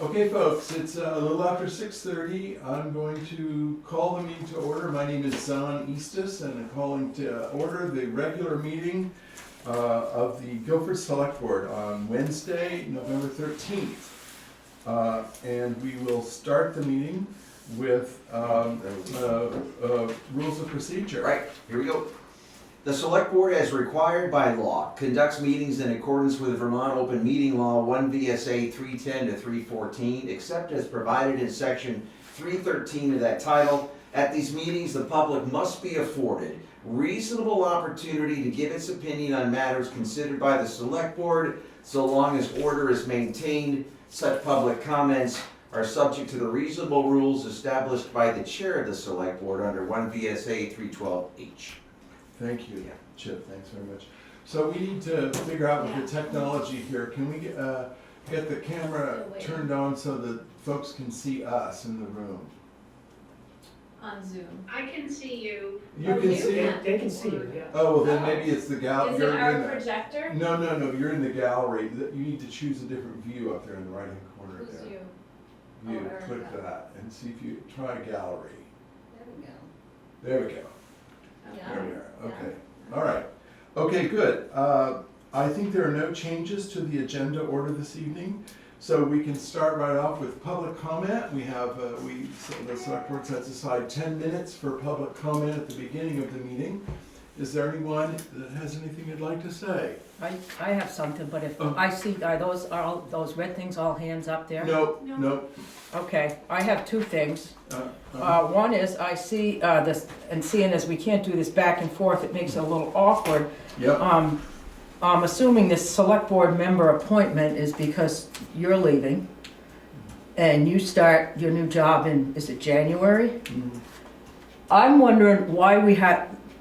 Okay, folks, it's a little after 6:30. I'm going to call the meeting to order. My name is Zon Eastis, and I'm calling to order the regular meeting of the Guilford Selectboard on Wednesday, November 13th. And we will start the meeting with rules of procedure. Right, here we go. The Select Board, as required by law, conducts meetings in accordance with Vermont Open Meeting Law 1 VSA 310 to 314, except as provided in section 313 of that title. At these meetings, the public must be afforded reasonable opportunity to give its opinion on matters considered by the Select Board, so long as order is maintained. Such public comments are subject to the reasonable rules established by the chair of the Select Board under 1 VSA 312H. Thank you, Chip, thanks very much. So we need to figure out with the technology here, can we get the camera turned on so that folks can see us in the room? On Zoom. I can see you. You can see it? They can see you, yeah. Oh, well then maybe it's the gallery. Is it our projector? No, you're in the gallery. You need to choose a different view up there in the right-hand corner Who's there. you? You, Oh, click that and see if you try gallery. There we go. There we go. Yeah. There we are, okay. Yeah. All right. Okay, good. I think there are no changes to the agenda order this evening, so we can start right off with public comment. We have, the select board sets aside 10 minutes for public comment at the beginning of the meeting. Is there anyone that has anything you'd like to say? I have something, but if Oh. I see, are all those red things all hands up there? No. Okay, I have two things. Uh, One is I see this, and seeing as we can't do this back and forth, it makes it a little awkward. Yep. I'm assuming this select board member appointment is because you're leaving and you start your new job in, is it January? Mhm. I'm wondering why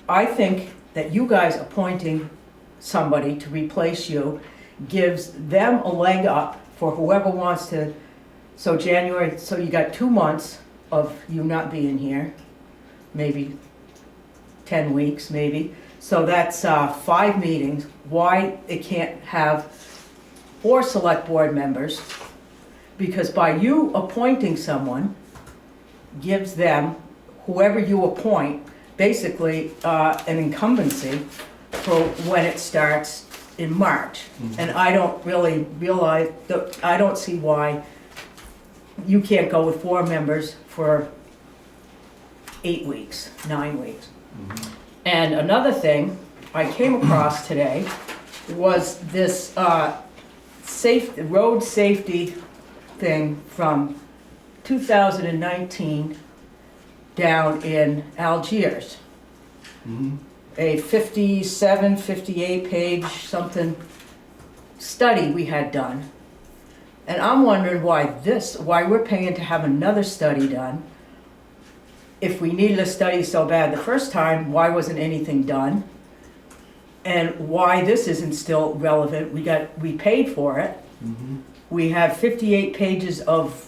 I think that you guys appointing somebody to replace you gives them a leg up for whoever wants to. So January, so you got 2 months of you not being here, maybe 10 weeks, maybe. So that's 5 meetings. Why it can't have 4 select board members? Because by you appointing someone, gives them, whoever you appoint, basically an incumbency for when it starts in March. And I don't really realize, I don't see why you can't go with 4 members for 8 weeks, 9 weeks. And another thing I came across today was this road safety thing from 2019 down in Algiers. Mhm. A 57, 58 page something study we had done. And I'm wondering why we're paying to have another study done. If we needed a study so bad the first time, why wasn't anything done? And why this isn't still relevant. We paid for it. Mhm. We have 58 pages of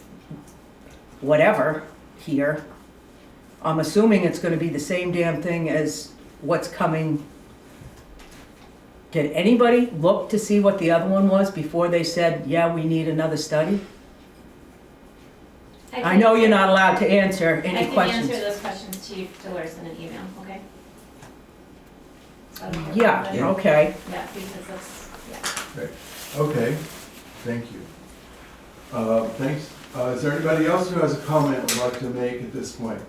whatever here. I'm assuming it's gonna be the same damn thing as what's coming. Did anybody look to see what the other one was before they said, yeah, we need another study? I know you're not allowed to answer any questions. I can answer those questions to you, to Larissa in an email, okay? So I don't have Yeah, problem. okay. Yeah, because that's, Okay, thank you. Thanks. Is there anybody else who has a comment would like to make at this point?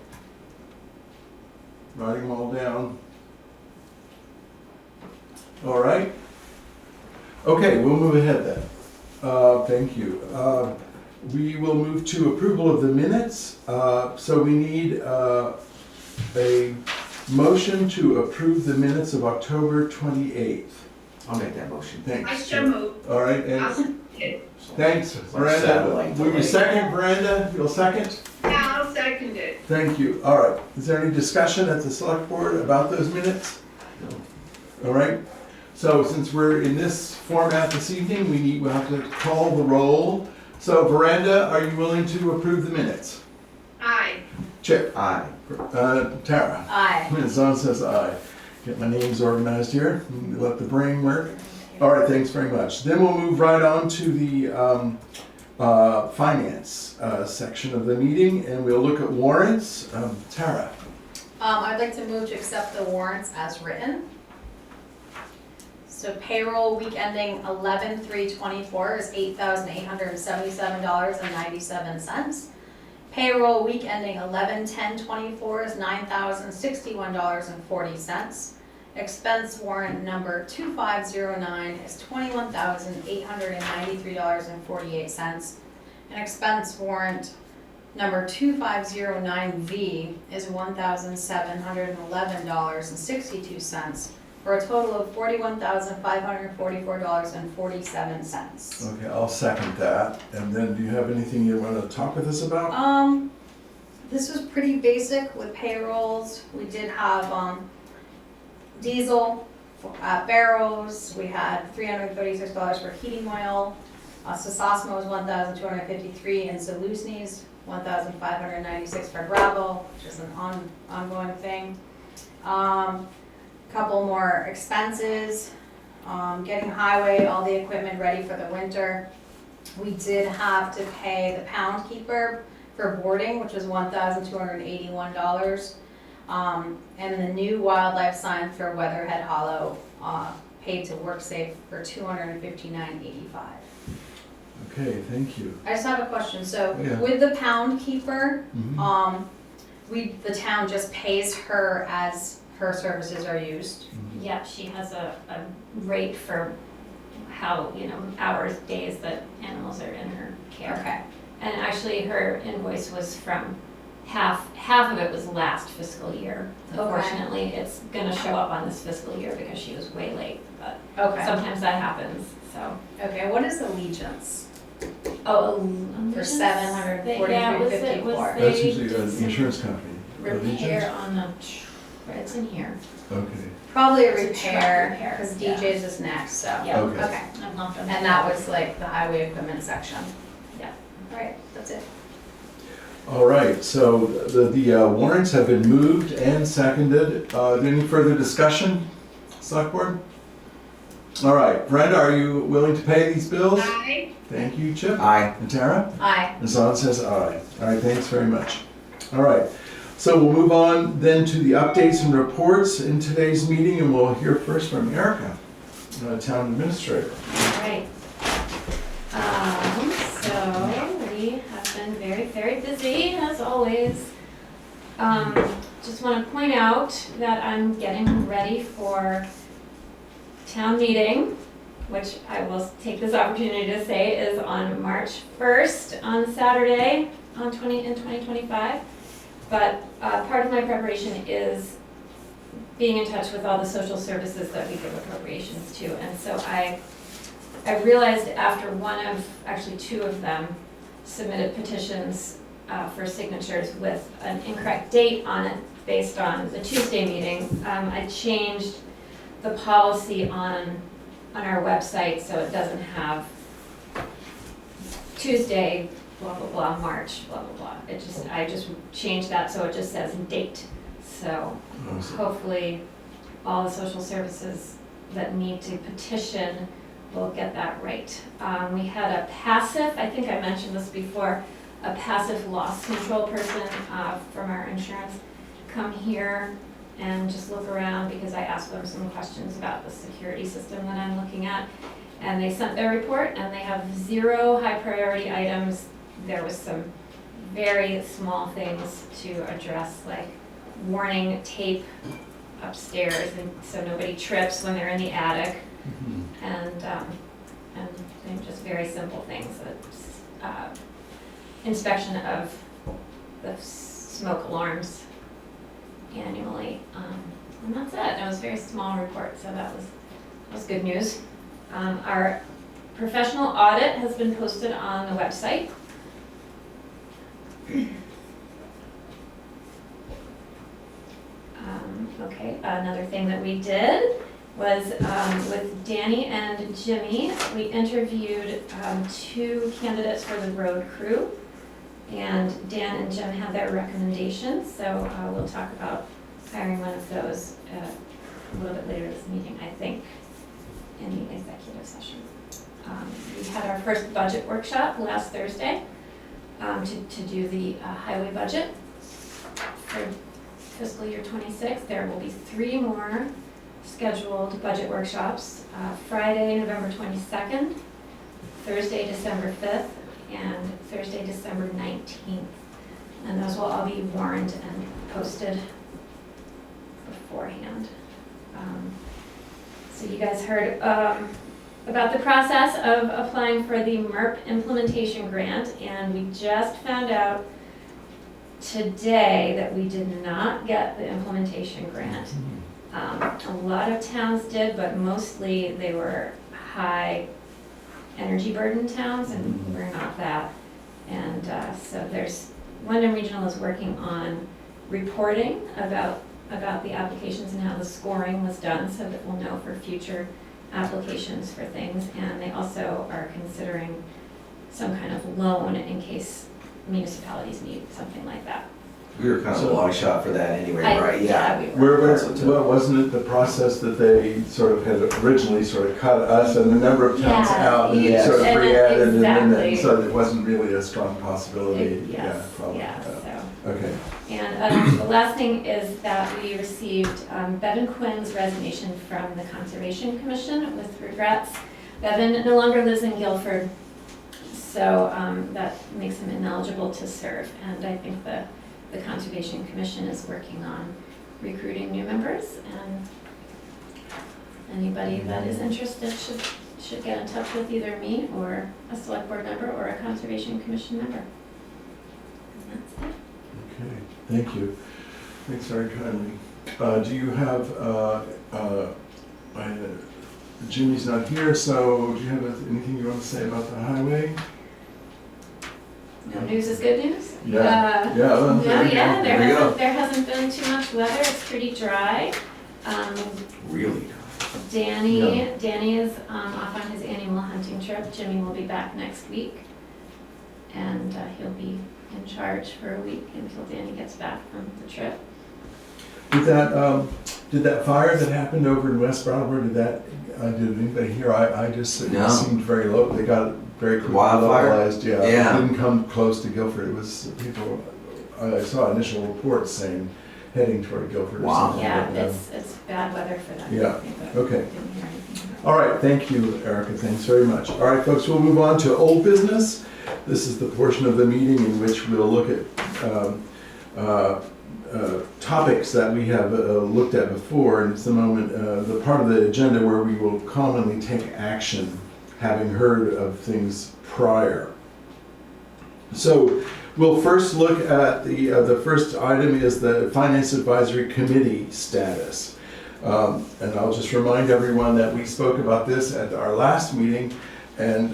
Writing them all down. All right. Okay, we'll move ahead then. Thank you. We will move to approval of the minutes. So we need a motion to approve the minutes of October 28th. I'll make that motion. Thanks. I so move. All right, and I'll second it. thanks, Miranda. Will you second, Miranda? You'll second? Yeah, I'll second it. Thank you. All right. Is there any discussion at the select board about those minutes? All right. So since we're in this format this evening, we'll have to call the roll. So Miranda, are you willing to approve the minutes? Aye. Chip? Aye. Tara? aye. Zon says aye. Get my names organized here. Let the brain work. All right, thanks very much. Then we'll move right on to the finance section of the meeting, and we'll look at warrants. Tara? I'd like to move to accept the warrants as written. So payroll week ending 11/3/24 is $8,877.97. Payroll week ending 11/10/24 is $9,061.40. Expense warrant number 2509 is $21,893.48. And expense warrant number 2509V is $1,711.62, for a total of $41,544.47. Okay, I'll second that. And then do you have anything you want to talk with us about? This was pretty basic with payrolls. We did have, diesel, Barrows, we had $336 for heating oil. Sosasma was $1,253, and Zalusny's $1,596 for gravel, which is an ongoing thing. Couple more expenses, getting highway, all the equipment ready for the winter. We did have to pay the pound keeper for boarding, which was $1,281. And the new wildlife sign for Weatherhead Hollow, paid to WorkSafe for $259.85. Okay, thank you. I just have a question, so Yeah. with the pound keeper, Mhm. the town just pays her as her services are used? Mhm. Yeah, she has a rate for how, hours, days that animals are in her care. Okay, And actually, her invoice was from half of it was last fiscal year. Okay. Unfortunately, it's gonna show up on this fiscal year because she was way late, but okay, sometimes that happens, so. okay, what is Allegiance? Oh, For $743.54. That's usually an insurance company. Repair Allegiance? on the, it's in here. Okay. Probably a It's a truck repair, repair, because yeah. DJ's is next, so. Yeah. Okay. Okay, I've lumped them. and that was like the highway equipment section? Yeah. Alright, that's it. All right, so the warrants have been moved and seconded. Is there any further discussion, Select Board? All right, Brenda, are you willing to pay these bills? Aye. Thank you, Chip. Aye. And Tara? Aye. And Zon says aye. All right, thanks very much. All right, so we'll move on then to the updates and reports in today's meeting, and we'll hear first from Erica, Town Administrator. Right. So we have been very, very busy as always. Just want to point out that I'm getting ready for town meeting, which I will take this opportunity to say is on March 1st on Saturday in 2025. But part of my preparation is being in touch with all the social services that we give appropriations to. And so I realized after two of them submitted petitions for signatures with an incorrect date on it based on the Tuesday meeting, I changed the policy on our website so it doesn't have Tuesday, blah, blah, blah, March, blah, blah, blah. I just changed that so it just says date. So hopefully all the social services that need to petition will get that right. We had a passive, I think I mentioned this before, a passive loss control person from our insurance come here and just look around because I asked them some questions about the security system that I'm looking at. And they sent their report and they have 0 high priority items. There was some very small things to address, like warning tape upstairs and so nobody trips when they're in the attic. And just very simple things, inspection of the smoke alarms annually, and that's it. It was a very small report, so that was good news. Our professional audit has been posted on the website. Okay, another thing that we did was with Danny and Jimmy, we interviewed 2 candidates for the road crew. And Dan and Jim had their recommendations, so we'll talk about hiring one of those a little bit later this meeting, I think, in the executive session. We had our first budget workshop last Thursday to do the highway budget for fiscal year '26. There will be 3 more scheduled budget workshops, Friday, November 22nd, Thursday, December 5th, and Thursday, December 19th. And those will all be warned and posted beforehand. So you guys heard about the process of applying for the MERP implementation grant, and we just found out today that we did not get the implementation grant. A lot of towns did, but mostly they were high energy burden towns, and we're not that. And so Wyndham Regional is working on reporting about the applications and how the scoring was done, so that we'll know for future applications for things. And they also are considering some kind of loan in case municipalities need something like that. We were kind of a long shot for that anyway, right? Yeah, we were. Well, wasn't it the process that they sort of had originally sort of cut us and a number of towns Yeah, out and yes. sort of And then re-added and exactly. so it wasn't really a strong possibility. Yes, Probably. yeah, so. Okay. And the last thing is that we received Bevan Quinn's resignation from the Conservation Commission with regrets. Bevan no longer lives in Guilford, so that makes him ineligible to serve. And I think the Conservation Commission is working on recruiting new members, and anybody that is interested should get in touch with either me or a select board member or a Conservation Commission member. And that's it. Okay, thank you. Thanks very kindly. Do you have, Jimmy's not here, so do you have anything you want to say about the highway? No news is good news? Yeah, yeah, well, No, there you go. yeah, There you go. there hasn't been too much weather, it's pretty dry. Really? Danny is off on his annual hunting trip. Jimmy will be back next week. And he'll be in charge for a week until Danny gets back from the trip. Did that fire that happened over in West Brattleboro, did anybody hear? I just, it No. seemed very low, they got it very quickly Wildfire? localized, yeah. Yeah. It didn't come close to Guilford, it was people, I saw initial reports saying heading toward Guilford or Wow. something. Yeah, but, it's bad weather for that. Yeah, but okay. didn't hear anything about it. All right, thank you, Erica, thanks very much. All right, folks, we'll move on to old business. This is the portion of the meeting in which we'll look at topics that we have looked at before, and it's the moment, the part of the agenda where we will commonly take action, having heard of things prior. So we'll first look at the first item is the Finance Advisory Committee status. And I'll just remind everyone that we spoke about this at our last meeting, and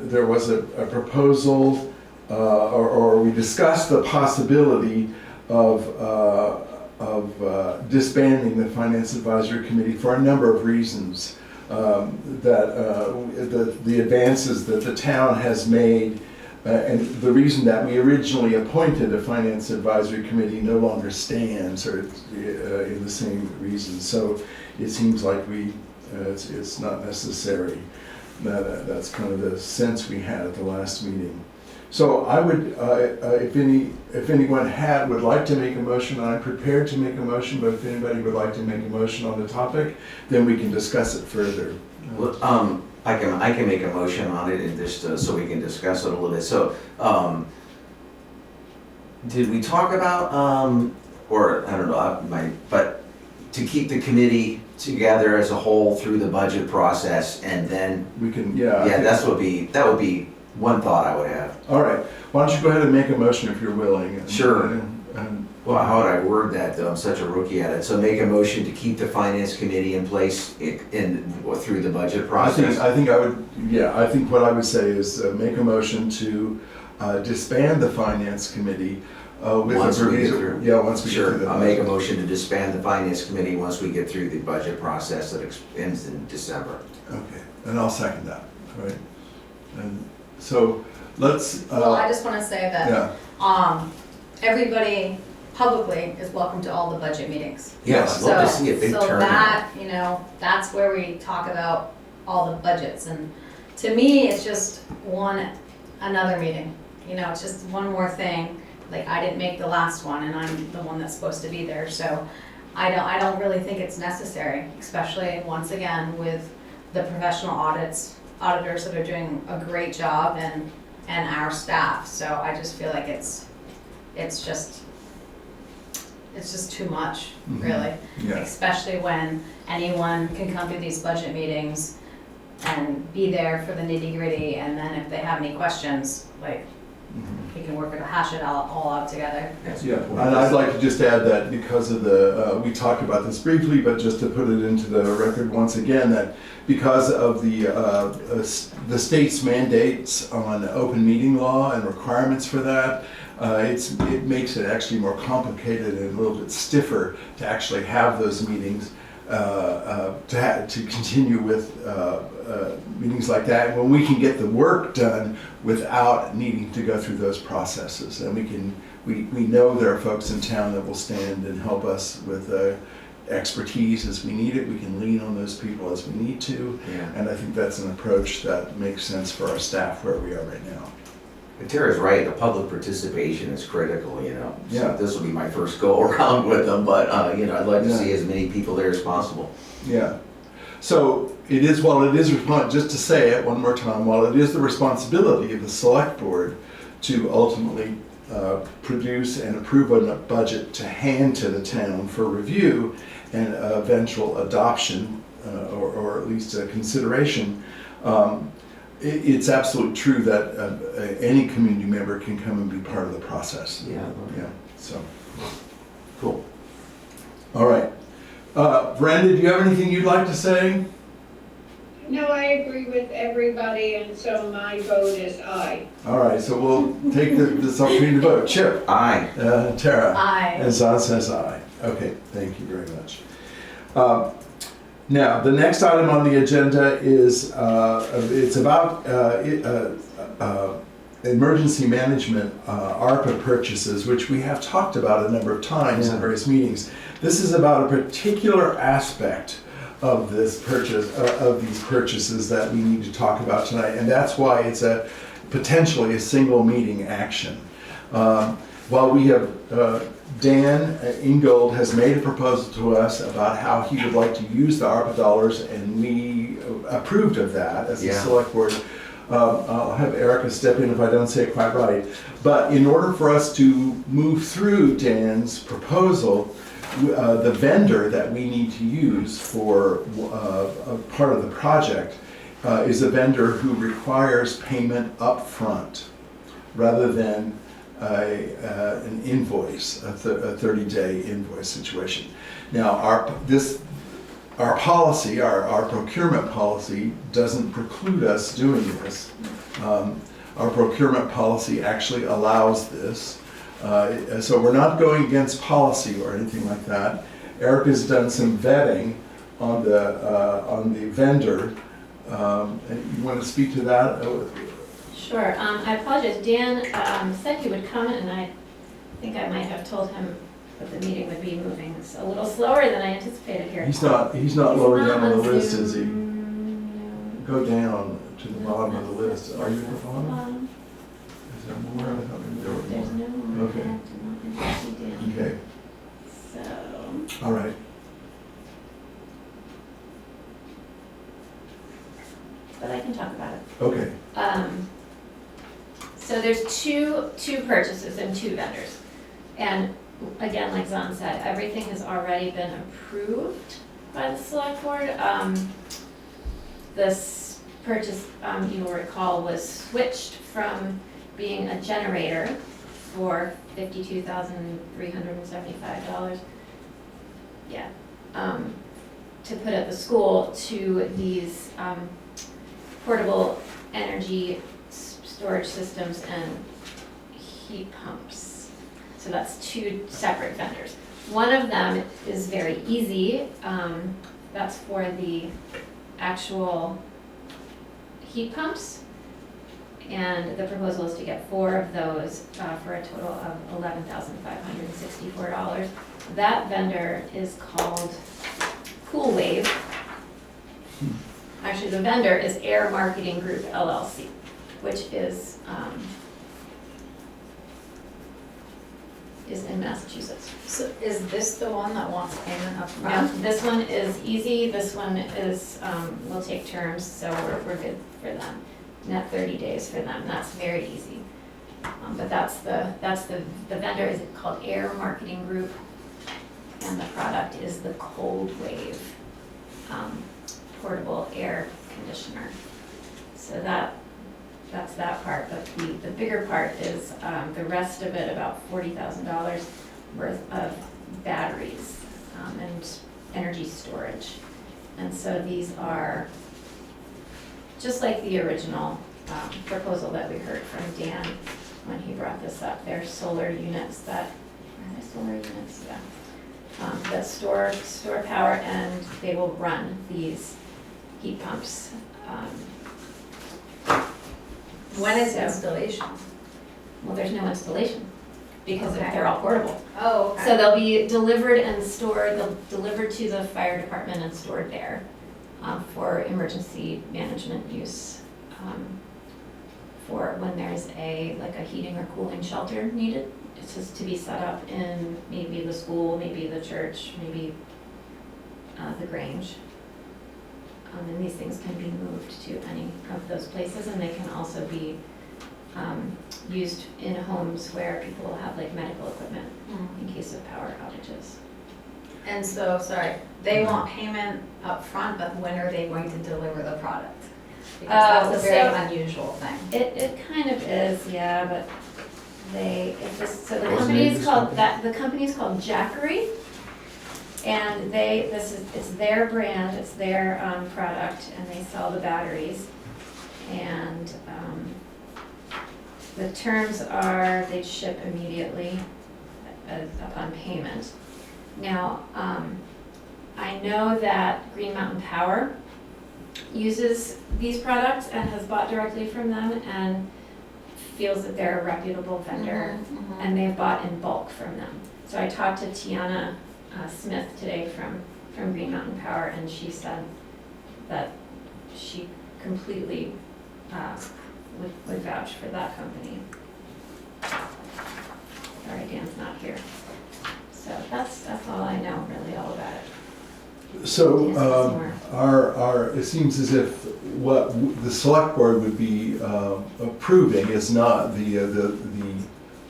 there was a proposal, or we discussed the possibility of disbanding the Finance Advisory Committee for a number of reasons. That the advances that the town has made, and the reason that we originally appointed a Finance Advisory Committee no longer stands, or in the same reasons. So it seems like it's not necessary. That's kind of the sense we had at the last meeting. So I would, if anyone would like to make a motion, I'm prepared to make a motion, but if anybody would like to make a motion on the topic, then we can discuss it further. Well, I can make a motion on it and just so we can discuss it a little bit. So, did we talk about, or I don't know, but to keep the committee together as a whole through the budget process, and then We can, yeah. yeah, that would be one thought I would have. All right, why don't you go ahead and make a motion if you're willing. Sure. And- Well, how would I word that though? I'm such a rookie at it. So make a motion to keep the finance committee in place through the budget process. I think what I would say is make a motion to disband the finance committee with Once a we get proviso. through. Yeah, once we get through Sure, the. I'll make a motion to disband the finance committee once we get through the budget process that ends in December. Okay, and I'll second that, all right? And so let's, Well, I just wanna say that, yeah, everybody publicly is welcome to all the budget meetings. Yeah, I'd love to So- see a big So turnout. that, that's where we talk about all the budgets. And to me, it's just another meeting. You know, it's just one more thing. Like, I didn't make the last one, and I'm the one that's supposed to be there, so I don't really think it's necessary, especially once again with the professional auditors that are doing a great job and our staff. So I just feel like it's just too much, Mhm. really. Yeah. Especially when anyone can come to these budget meetings and be there for the nitty gritty, and then if they have any questions, like, Mhm. we can hash it all out together. That's a Yeah, good point. and I'd like to just add that because of we talked about this briefly, but just to put it into the record once again, that because of the state's mandates on open meeting law and requirements for that, it makes it actually more complicated and a little bit stiffer to actually have those meetings, to continue with meetings like that, when we can get the work done without needing to go through those processes. And we know there are folks in town that will stand and help us with expertise as we need it. We can lean on those people as we need to. Yeah. And I think that's an approach that makes sense for our staff where we are right now. But Tara's right, the public participation is critical, you know. Yeah. So this will be my first go around with them, but, you know, I'd like to Yeah. see as many people there as possible. Yeah. So just to say it one more time, while it is the responsibility of the select board to ultimately produce and approve a budget to hand to the town for review and eventual adoption, or at least a consideration, it's absolutely true that any community member can come and be part of the process. Yeah. Yeah, so, Cool. all right. Brenda, do you have anything you'd like to say? No, I agree with everybody, and so my vote is aye. All right, so we'll take this opportunity to vote. Chip? Aye. Tara? Aye. And Zan says aye. Okay, thank you very much. Now, the next item on the agenda is, it's about emergency management, ARPA purchases, which we have talked about a number of times in various meetings. This is about a particular aspect of this purchase, of these purchases that we need to talk about tonight, and that's why it's potentially a single meeting action. While we have, Dan Ingold has made a proposal to us about how he would like to use the ARPA dollars, and we approved of that as a Yeah. select board. I'll have Erica step in if I don't say it quite right. But in order for us to move through Dan's proposal, the vendor that we need to use for a part of the project is a vendor who requires payment up front rather than an invoice, a 30-day invoice situation. Now, our policy, our procurement policy doesn't preclude us doing this. Our procurement policy actually allows this. So we're not going against policy or anything like that. Eric has done some vetting on the vendor. And you want to speak to that? Sure, I apologize, Dan said he would come, and I think I might have told him that the meeting would be moving. It's a little slower than I anticipated here. He's not lower down on the list, is he? Zoom. Go down to the bottom of the list. Are you at the bottom? Bottom. Is there more? I thought maybe there were There's more. no more. Okay. I have to see Dan. Okay, So, all right. but I can talk about it. Okay, So there's two purchases and two vendors. And again, like Zan said, everything has already been approved by the select board. This purchase, you will recall, was switched from being a generator for $52,375. Yeah. To put at the school to these portable energy storage systems and heat pumps. So that's two separate vendors. One of them is very easy. That's for the actual heat pumps. And the proposal is to get 4 of those for a total of $11,564. That vendor is called Cool Wave. Actually, the vendor is Air Marketing Group LLC, which is in Massachusetts. So is this the one that wants payment up No, front? this one is easy, this one is, will take terms, so we're good for them. Net 30 days for them, that's very easy. But that's the vendor is called Air Marketing Group, and the product is the Cold Wave portable air conditioner. So that's that part, but the bigger part is the rest of it, about $40,000 worth of batteries and energy storage. And so these are, just like the original proposal that we heard from Dan when he brought this up, they're solar units that, are they solar units? Yeah. That store power, and they will run these heat pumps. When is So- installation? Well, there's no installation because Okay. they're all portable. Oh, okay. So they'll be delivered and stored, they'll deliver to the fire department and stored there for emergency management use. For when there's like a heating or cooling shelter needed. It's just to be set up in maybe the school, maybe the church, maybe the Grange. And these things can be moved to any of those places, and they can also be used in homes where people will have like medical equipment Hmm. in case of power outages. And so, sorry, they want payment up front, but when are they going to deliver the product? Because that's a very So- unusual thing. It kind of is, yeah, but so the What's the company name of is this called, company? the company is called Jackery. And it's their brand, it's their product, and they sell the batteries. And the terms are, they ship immediately upon payment. Now, I know that Green Mountain Power uses these products and has bought directly from them and feels that they're a reputable vendor, and they've bought in bulk from them. So I talked to Tiana Smith today from Green Mountain Power, and she said that she completely would vouch for that company. Sorry, Dan's not here. So that's all I know really all about it. So, it seems as if what the select board would be approving is not the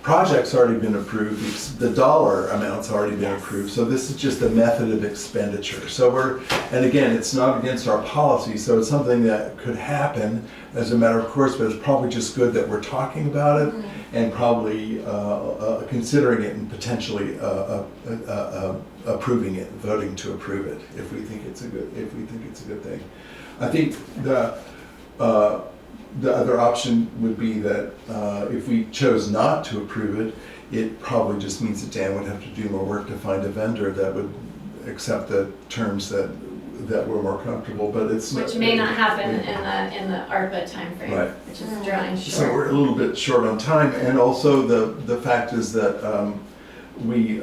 project's already been approved, the dollar amount's already been Yes. approved, so this is just a method of expenditure. So and again, it's not against our policy, so it's something that could happen as a matter of course, but it's probably just good that we're talking about it and probably considering it and potentially approving it, voting to approve it if we think it's a good thing. I think the other option would be that if we chose not to approve it, it probably just means that Dan would have to do more work to find a vendor that would accept the terms that we're more comfortable, but it's. Which may not happen in the ARPA timeframe, Right. which is drawing So short. we're a little bit short on time, and also the fact is that we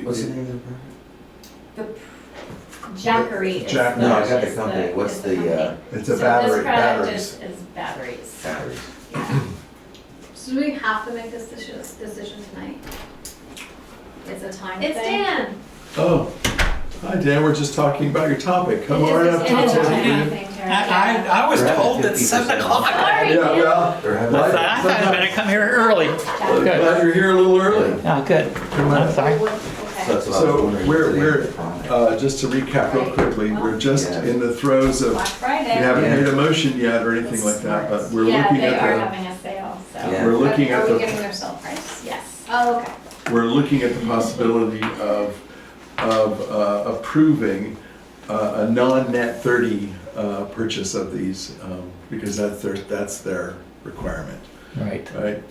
What's the name of the product? The Jackery is Jack- the. No, I got the is company. What's is the, company. it's a So battery, this product batteries. is batteries. Batteries. Yeah. So do we have to make this decision tonight? It's a time It's thing? Dan. Oh, hi Dan, we're just talking about your topic. Come It is- on up. it is a Talk to time us. thing, Tara. I was We're having told it's 50% 7 off. o'clock. Sorry, Yeah, Dan. well, They're having- I thought I better come here early. glad Good. you're here a little early. Oh, good. I'm sorry. Okay. So that's what I was So wondering. we're just to recap real quickly, we're just Yeah. in the throes of, Black we Friday. haven't Yeah. made a motion yet or anything like that, but we're Yeah, looking they are at having a sale, so. Yeah. we're looking at Are we the, getting their sale price? Yes. Oh, okay. we're looking at the possibility of approving a non-net 30 purchase of these, because that's their requirement, Right. right?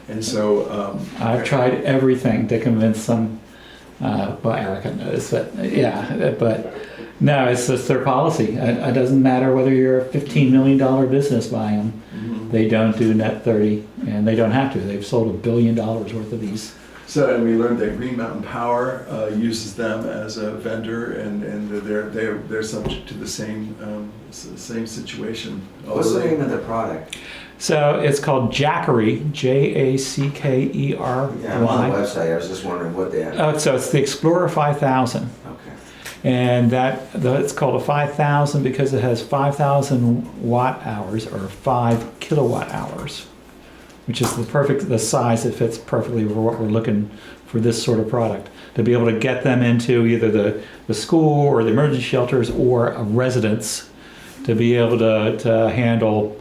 And so, I've tried everything to convince them, well, Erica knows, but yeah, but no, it's just their policy. It doesn't matter whether you're a $15 million business buying them. They don't do net 30, and they don't have to. They've sold $1 billion worth of these So, and we learned that Green Mountain Power uses them as a vendor, and they're subject to the same situation. What's the name of the product? So it's called Jackery, Jackery. Yeah, I'm on the website, I was just wondering what they have. Oh, so it's the Explorer 5000. Okay. And it's called a 5000 because it has 5,000 watt hours or 5 kilowatt hours, which is the size that fits perfectly for what we're looking for this sort of product. To be able to get them into either the school or the emergency shelters or a residence, to be able to handle,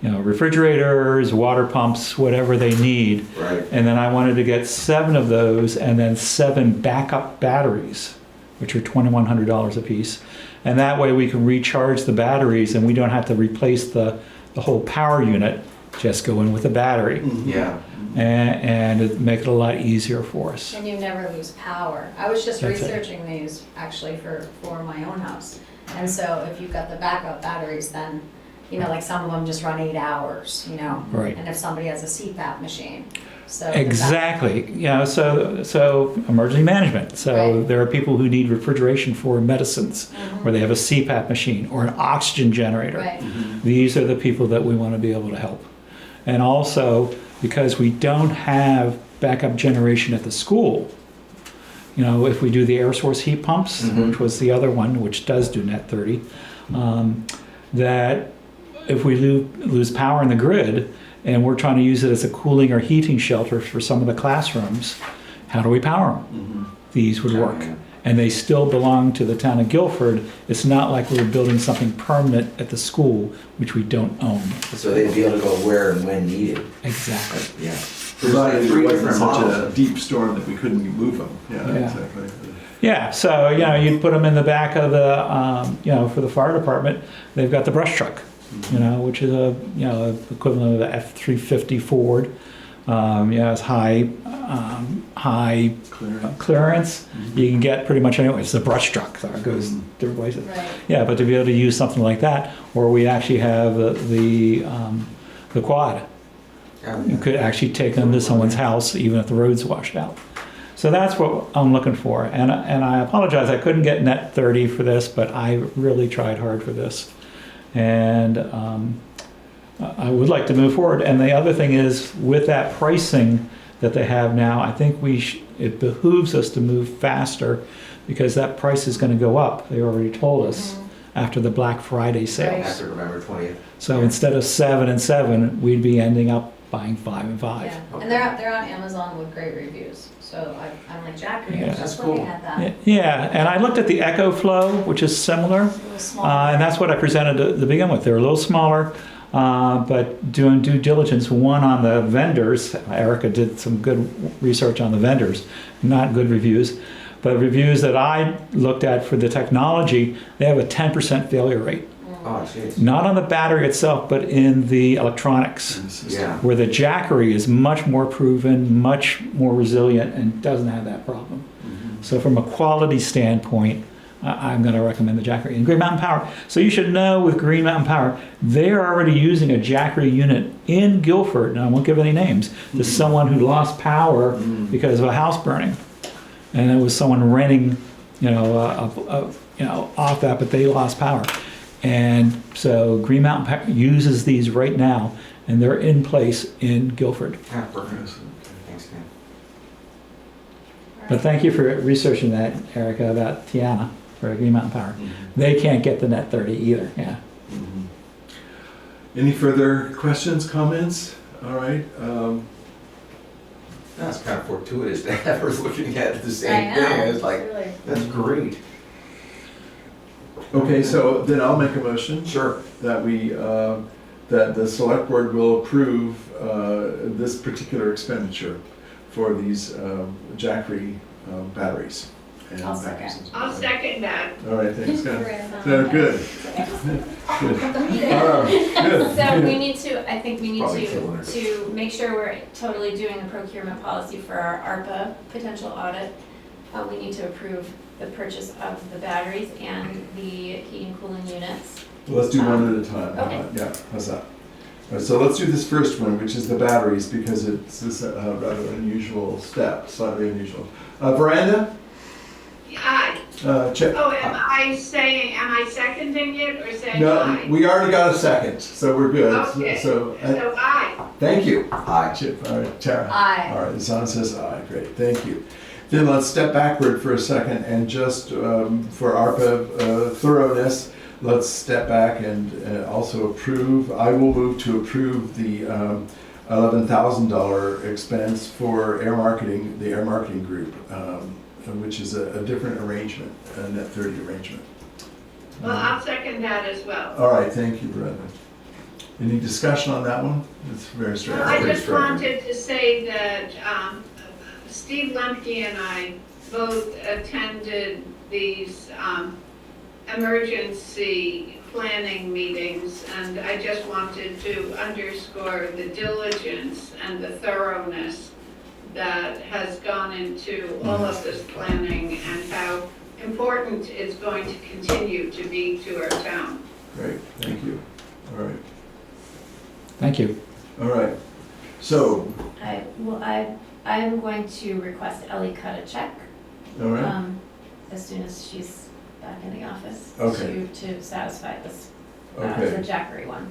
refrigerators, water pumps, whatever they need. Right. And then I wanted to get 7 of those and then 7 backup batteries, which are $2,100 a piece. And that way we can recharge the batteries and we don't have to replace the whole power unit, just go in with the battery. Yeah. And it make it a lot easier for us. And you never lose power. I was just That's it. researching these actually for my own house. And so if you've got the backup batteries, then, like some of them just run 8 hours, Right. And if somebody has a CPAP machine, so. Exactly. So emergency management. So Right. there are people who need refrigeration for medicines, or they have a CPAP machine or an oxygen generator. Right. These are the people that we want to be able to help. And also, because we don't have backup generation at the school, if we do the air source heat pumps, which was the other one, which does do net 30, that if we lose power in the grid and we're trying to use it as a cooling or heating shelter for some of the classrooms, how do we power them? These would work. Yeah. And they still belong to the town of Guilford. It's not like we're building something permanent at the school, which we don't own. So they'd be able to go where and when needed. Exactly. Yeah. Provided it 3 wasn't different such a models. deep storm that we couldn't move them. Yeah, Yeah. exactly. Yeah, so, you'd put them in the back of the, for the fire department, they've got the brush truck, which is equivalent of the F-350 Ford. It's high clearance. You can get pretty much anywhere. It's a brush truck, so it goes different places. Right. Yeah, but to be able to use something like that, or we actually have the quad. You could actually take them to someone's house even if the road's washed out. So that's what I'm looking for. And I apologize, I couldn't get net 30 for this, but I really tried hard for this. And I would like to move forward. And the other thing is, with that pricing that they have now, I think it behooves us to move faster because that price is going to go up. They already told us after the Black Friday sales. After November 20th. So instead of 7 and 7, we'd be ending up buying 5 and 5. Yeah, and they're on Amazon with great reviews. So I'm like, Jackery, I was Yeah. just That's looking cool. at that. Yeah, and I looked at the Echo Flow, which is similar, It's a little small. and that's what I presented to begin with. They're a little smaller, but doing due diligence, one on the vendors, Erica did some good research on the vendors, not good reviews, but reviews that I looked at for the technology, they have a 10% failure rate. Oh, jeez. Not on the battery itself, but in the electronics, Yeah. where the Jackery is much more proven, much more resilient, and doesn't have that problem. So from a quality standpoint, I'm going to recommend the Jackery. And Green Mountain Power. So you should know with Green Mountain Power, they're already using a Jackery unit in Guilford, and I won't give any names, to someone who lost power because of a house burning. And it was someone renting, off that, but they lost power. And so Green Mountain Power uses these right now, and they're in place in Guilford. Yeah, perfect. Thanks, Ken. But thank you for researching that, Erica, about Tiana for Green Mountain Power. They can't get the net 30 either, yeah. Any further questions, comments? All right. That's kind of fortuitous to have her looking at the I same know. thing. It's like, Really. that's great. Okay, so then I'll make a motion Sure. that that the select board will approve this particular expenditure for these Jackery batteries. and I'll second. batteries. I'll second that. All right, thanks, Scott. Right. Good. Good. Good. So we need to, I think we need Probably killing to, it. to make sure we're totally doing the procurement policy for our ARPA potential audit. We need to approve the purchase of the batteries and the heating cooling units. Well, let's do one at a time. Okay. Yeah, how's that? All right, so let's do this first one, which is the batteries, because it's this rather unusual step, slightly unusual. Veranda? Aye. Chip? Oh, am I seconding it or saying No, aye? we already got a second, so we're good. Okay. So, So aye. thank you. Aye. Chip, all right, Tara? Aye. All right, Zana says aye, great, thank you. Then let's step backward for a second and just, for ARPA thoroughness, let's step back and also approve, I will move to approve the $11,000 expense for air marketing, the air marketing group, which is a different arrangement, a net 30 arrangement. Well, I'll second that as well. All right, thank you, Brenda. Any discussion on that one? It's very Well, straightforward. I just wanted to say that Steve Lemke and I both attended these emergency planning meetings, and I just wanted to underscore the diligence and the thoroughness that has gone into all of this planning and how important it's going to continue to be to our town. Great, thank you. All right, Thank you. all right. So, I'm going to request Ellie cut a check, all right, as soon as she's back in the office. Okay. To satisfy this, the okay. Jackery one.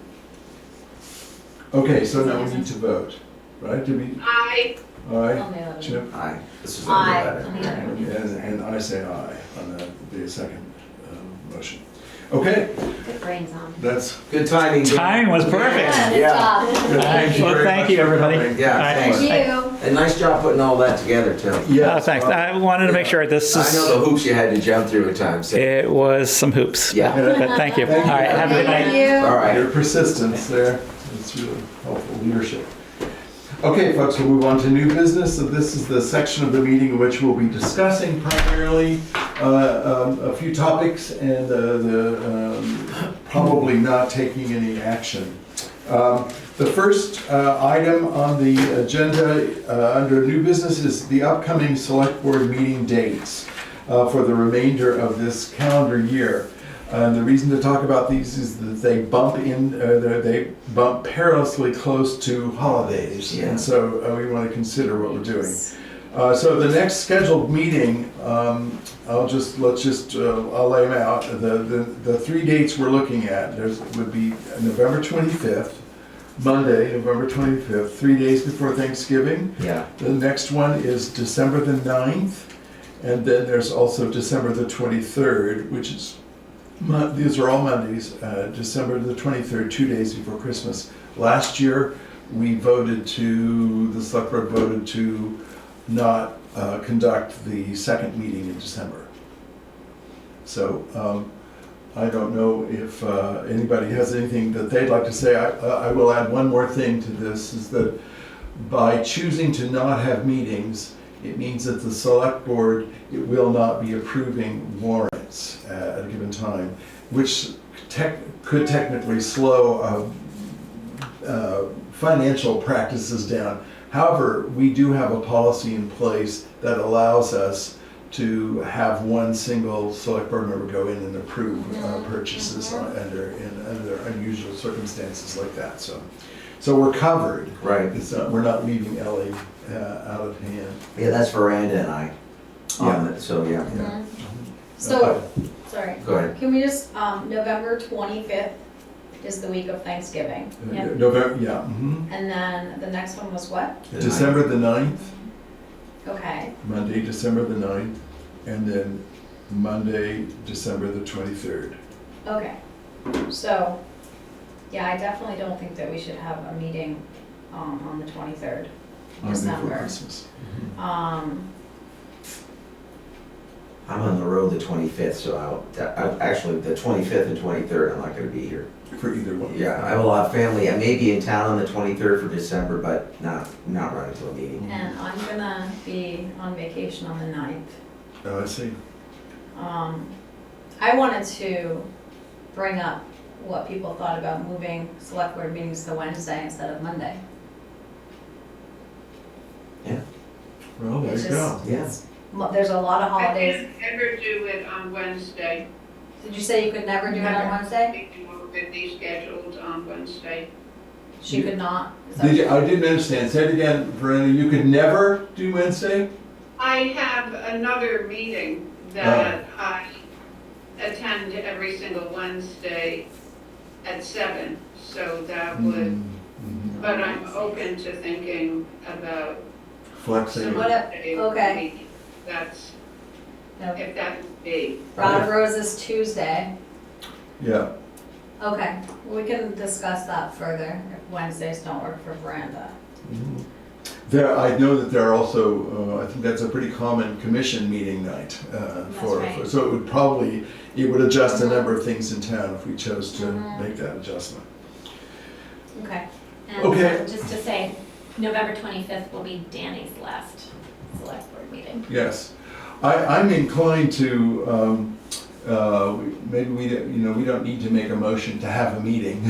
Okay, so now we need to vote, right? Do we, I all right, On the other one. Chip? Aye. This is Aye. better. On the other one. And I say aye on the second motion. Okay, Good brains on. that's, Good timing. Dan. Timing was perfect. Good Yeah. job. good. Thank you Well, very thank much you, for everybody. coming. Yeah, All right, thanks. Thank you. And nice job putting all that together, too. Yeah. Thanks. I wanted to make sure this I know the is, hoops you had to jump through at times. so- it was some hoops. Yeah. But thank you. All Thank you. right, have a good Thank night. you. All right. Your persistence there, it's really helpful leadership. Okay, folks, we'll move on to new business. So this is the section of the meeting in which we'll be discussing primarily a few topics and probably not taking any action. The first item on the agenda under new business is the upcoming select board meeting dates for the remainder of this calendar year. And the reason to talk about these is that they they bump perilously close to holidays. Yeah. And so we want to consider what we're doing. So the next scheduled meeting, I'll lay them out. The three dates we're looking at, would be November 25th, Monday, November 25th, 3 days before Thanksgiving. Yeah. The next one is December the 9th, and then there's also December the 23rd, which is, these are all Mondays, December the 23rd, 2 days before Christmas. Last year, the select board voted to not conduct the second meeting in December. So I don't know if anybody has anything that they'd like to say. I will add one more thing to this, is that by choosing to not have meetings, it means that the select board, it will not be approving warrants at a given time, which could technically slow financial practices down. However, we do have a policy in place that allows us to have one single select board member go in and approve purchases under unusual circumstances like that. So we're covered. Right. We're not leaving Ellie out of hand. Yeah, that's Veranda and I. So, yeah. Yeah. So, sorry, Go ahead. can we just, November 25th is the week of Thanksgiving. Yeah. November, yeah. And then the next one was what? December the 9th, Okay, Monday, December the 9th, and then Monday, December the 23rd. okay. So, yeah, I definitely don't think that we should have a meeting, on the 23rd. Before December. Christmas. I'm on the road the 25th, so actually, the 25th and 23rd, I'm not gonna be here. For either one. Yeah, I will have family, I may be in town on the 23rd for December, but not running to a meeting. And I'm gonna be on vacation on the 9th. Oh, I see. I wanted to bring up what people thought about moving select board meetings to Wednesday instead of Monday. Well, there It's you just- go. Yeah. There's a lot of I holidays. can never do it on Wednesday. Did you say you could never do it on Never. Wednesday? It will be scheduled on Wednesday. She could not? Is that- Did you, I didn't understand, say it again, Verena, you could never do Wednesday? I have another meeting that I attend every single Wednesday at 7, so that would, but I'm open to thinking about Flexing. some What other if- day of the okay. week. That's, No. if that would be. Brattleboro's is Tuesday. Yeah, Okay, we can discuss that further if Wednesdays don't work for Veranda. there, I know that there are also, I think that's a pretty common commission meeting night, for, right. so it would probably, it would adjust a number of things in town if we chose to make that adjustment. Okay. And Okay. just to say, November 25th will be Danny's last select board meeting. Yes, I'm inclined to, maybe we don't, we don't need to make a motion to have a meeting.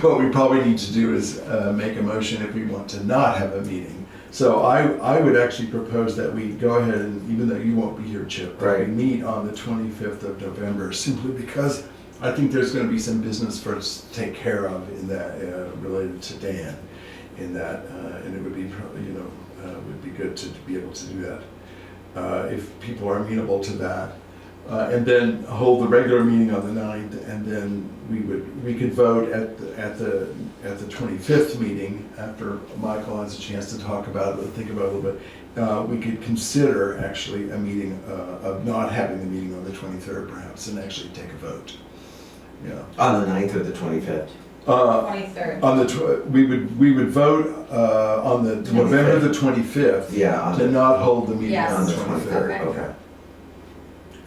What we probably need to do is make a motion if we want to not have a meeting. So I would actually propose that we go ahead and, even though you won't be here, Chip, that we Right. meet on the 25th of November, simply because I think there's gonna be some business for us to take care of in that, related to Dan, in that, and it would be, would be good to be able to do that. If people are amenable to that. And then hold the regular meeting on the 9th, and then we could vote at the 25th meeting, after Michael has a chance to talk about it, think about it a little bit. We could consider actually a meeting, of not having the meeting on the 23rd perhaps, and actually take a vote. Yeah. On the 9th or the 25th? 23rd. On the, we would vote, on the November the 25th. Yeah, on To the, not hold the meeting Yes. on the on the 23rd. 23rd, okay.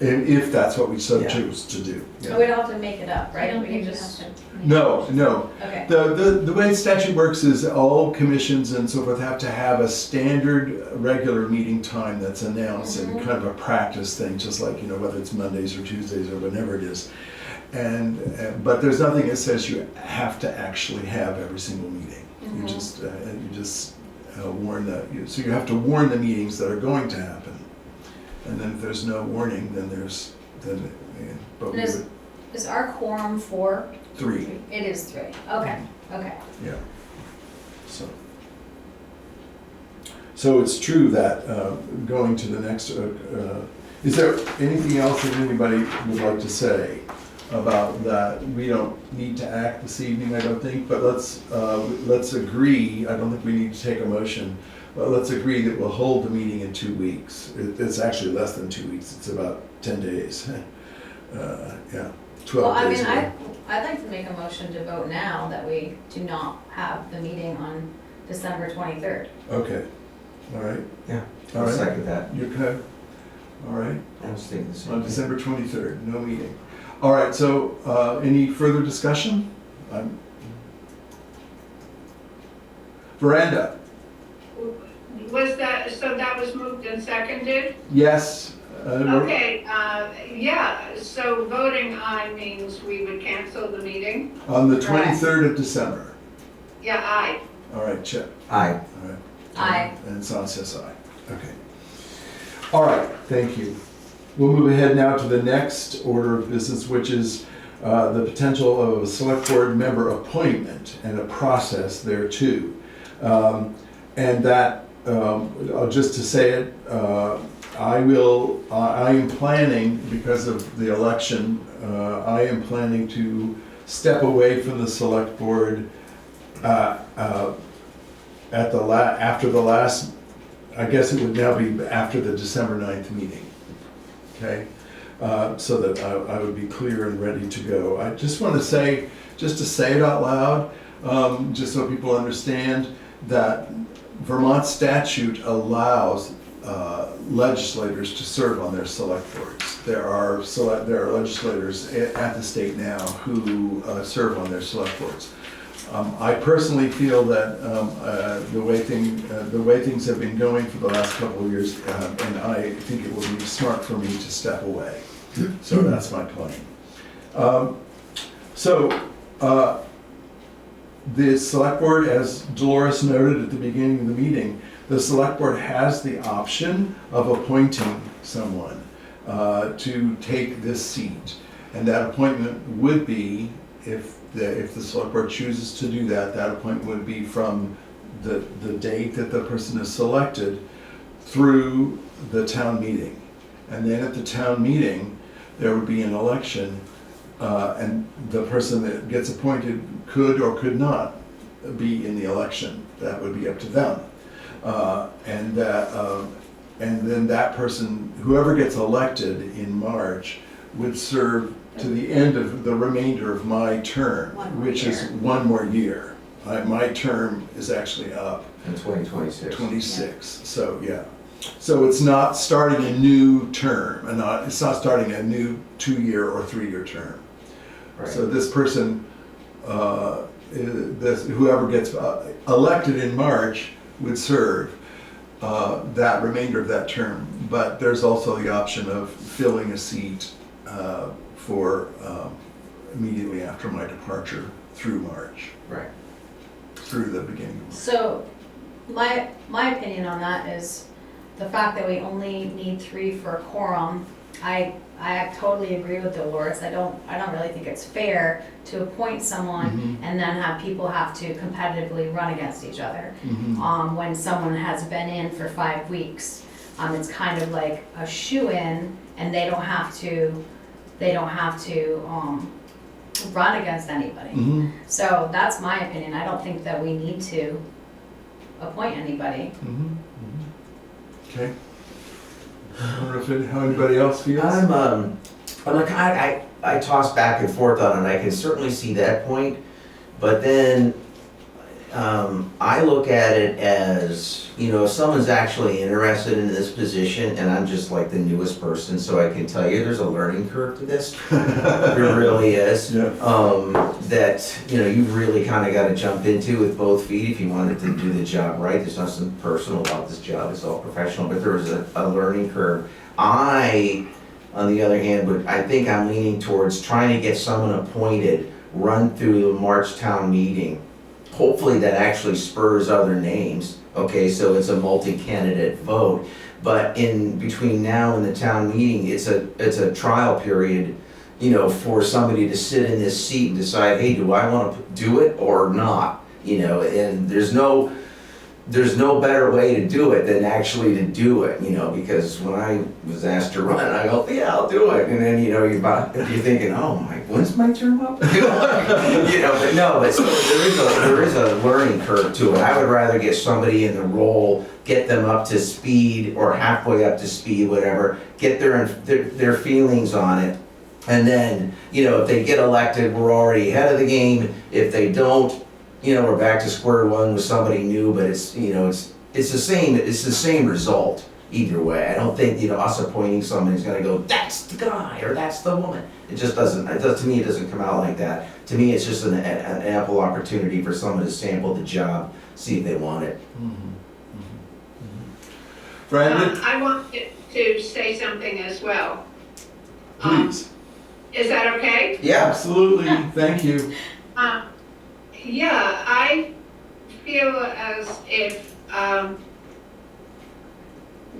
And if that's what we so Yeah. choose to do. So we don't have to make it up, I right? don't We think can you just, have to. No. okay. The way the statute works is all commissions and so forth have to have a standard regular meeting time that's announced and kind of a practice thing, just like, whether it's Mondays or Tuesdays or whenever it is. But there's nothing that says you have to actually have every single meeting. You just warn so you have to warn the meetings that are going to happen. And then if there's no warning, then but we Is- would, Is our quorum 4? 3, It is 3. Okay, okay. yeah. So it's true that, going to the next, is there anything else that anybody would like to say about that? We don't need to act this evening, I don't think, but let's agree, I don't think we need to take a motion, but let's agree that we'll hold the meeting in 2 weeks. It's actually less than 2 weeks, it's about 10 days. Yeah, 12 Well, I days. mean, away. I'd like to make a motion to vote now that we do not have the meeting on December 23rd. Okay, all right. Yeah, All I'll right. second that. You okay? All right, I was thinking the same on thing. December 23rd, no meeting. All right, so any further discussion? Veranda, Was that, so that was moved and seconded? yes. Okay, yeah, so voting aye means we would cancel the meeting? On the Correct. 23rd of December. Yeah, aye. All right, Chip. Aye. All right. Aye. And Son says aye. Okay. All right, thank you. We'll move ahead now to the next order of business, which is the potential of a select board member appointment and a process thereto. And that, just to say it, I am planning, because of the election, I am planning to step away from the select board after the last, I guess it would now be after the December 9th meeting, okay? So that I would be clear and ready to go. I just want to say, just to say it out loud, just so people understand, that Vermont statute allows legislators to serve on their select boards. There are legislators at the state now who serve on their select boards. I personally feel that the way things have been going for the last couple of years, and I think it would be smart for me to step away. So that's my plan. The select board, as Dolores noted at the beginning of the meeting, the select board has the option of appointing someone to take this seat. And that appointment would be if the select board chooses to do that, that appointment would be from the date that the person is selected through the town meeting. And then at the town meeting, there would be an election, and the person that gets appointed could or could not be in the election. That would be up to them. And then that person, whoever gets elected in March, would serve to the end of the remainder of my term, One more which is year. one more year. My term is actually up In 2026. 26, so yeah. So it's not starting a new term, and it's not starting a new 2-year or 3-year term. Right. So this person, whoever gets elected in March would serve that remainder of that term. But there's also the option of filling a seat for immediately after my departure through March, Right. through the beginning of March. So, my opinion on that is the fact that we only need 3 for a quorum. I totally agree with Dolores. I don't really think it's fair to appoint someone and then have people have to competitively run against each other. When someone has been in for 5 weeks, it's kind of like a shoo-in, and they don't have to run against anybody. So that's my opinion. I don't think that we need to appoint anybody. Okay. I don't know how anybody else feels. I'm like, I toss back and forth on it. I can certainly see that point, but then I look at it as, if someone's actually interested in this position, and I'm just like the newest person, so I can tell you there's a learning curve to this. There really is. Yeah. That, you've really kind of got to jump into with both feet if you wanted to do the job right. There's nothing personal about this job, it's all professional, but there is a learning curve. On the other hand, I think I'm leaning towards trying to get someone appointed, run through the March town meeting. Hopefully that actually spurs other names, okay, so it's a multi-candidate vote. But in between now and the town meeting, it's a trial period, for somebody to sit in this seat and decide, hey, do I want to do it or not? And there's no better way to do it than actually to do it, because when I was asked to run, I go, yeah, I'll do it. And then, you're thinking, oh my, when's my term up? But no, but so there is a learning curve to it. I would rather get somebody in the role, get them up to speed or halfway up to speed, whatever, get their feelings on it. And then, if they get elected, we're already ahead of the game. If they don't, we're back to square one with somebody new, but it's the same result either way. I don't think, us appointing someone is gonna go, that's the guy or that's the woman. It just doesn't, to me, it doesn't come out like that. To me, it's just an ample opportunity for someone to sample the job, see if they want it. Brandon, I wanted to say something as well. please. Is that okay? Yeah. Absolutely, thank you. Yeah, I feel as if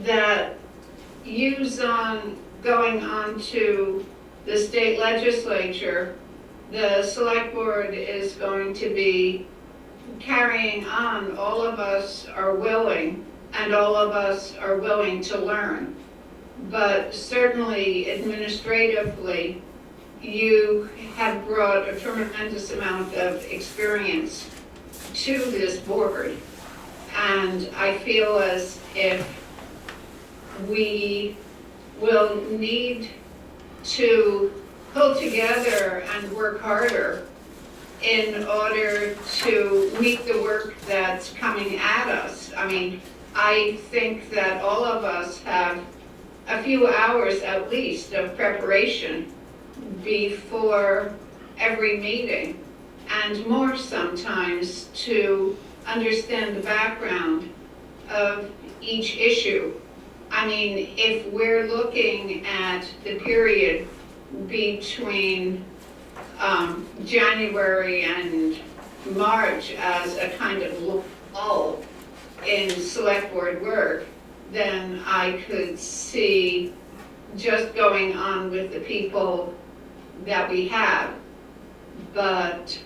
that going on to the state legislature, the select board is going to be carrying on. All of us are willing, and all of us are willing to learn. But certainly administratively, you have brought a tremendous amount of experience to this board. And I feel as if we will need to pull together and work harder in order to meet the work that's coming at us. I mean, I think that all of us have a few hours at least of preparation before every meeting, and more sometimes, to understand the background of each issue. I mean, if we're looking at the period between January and March as a kind of lull in select board work, then I could see just going on with the people that we have but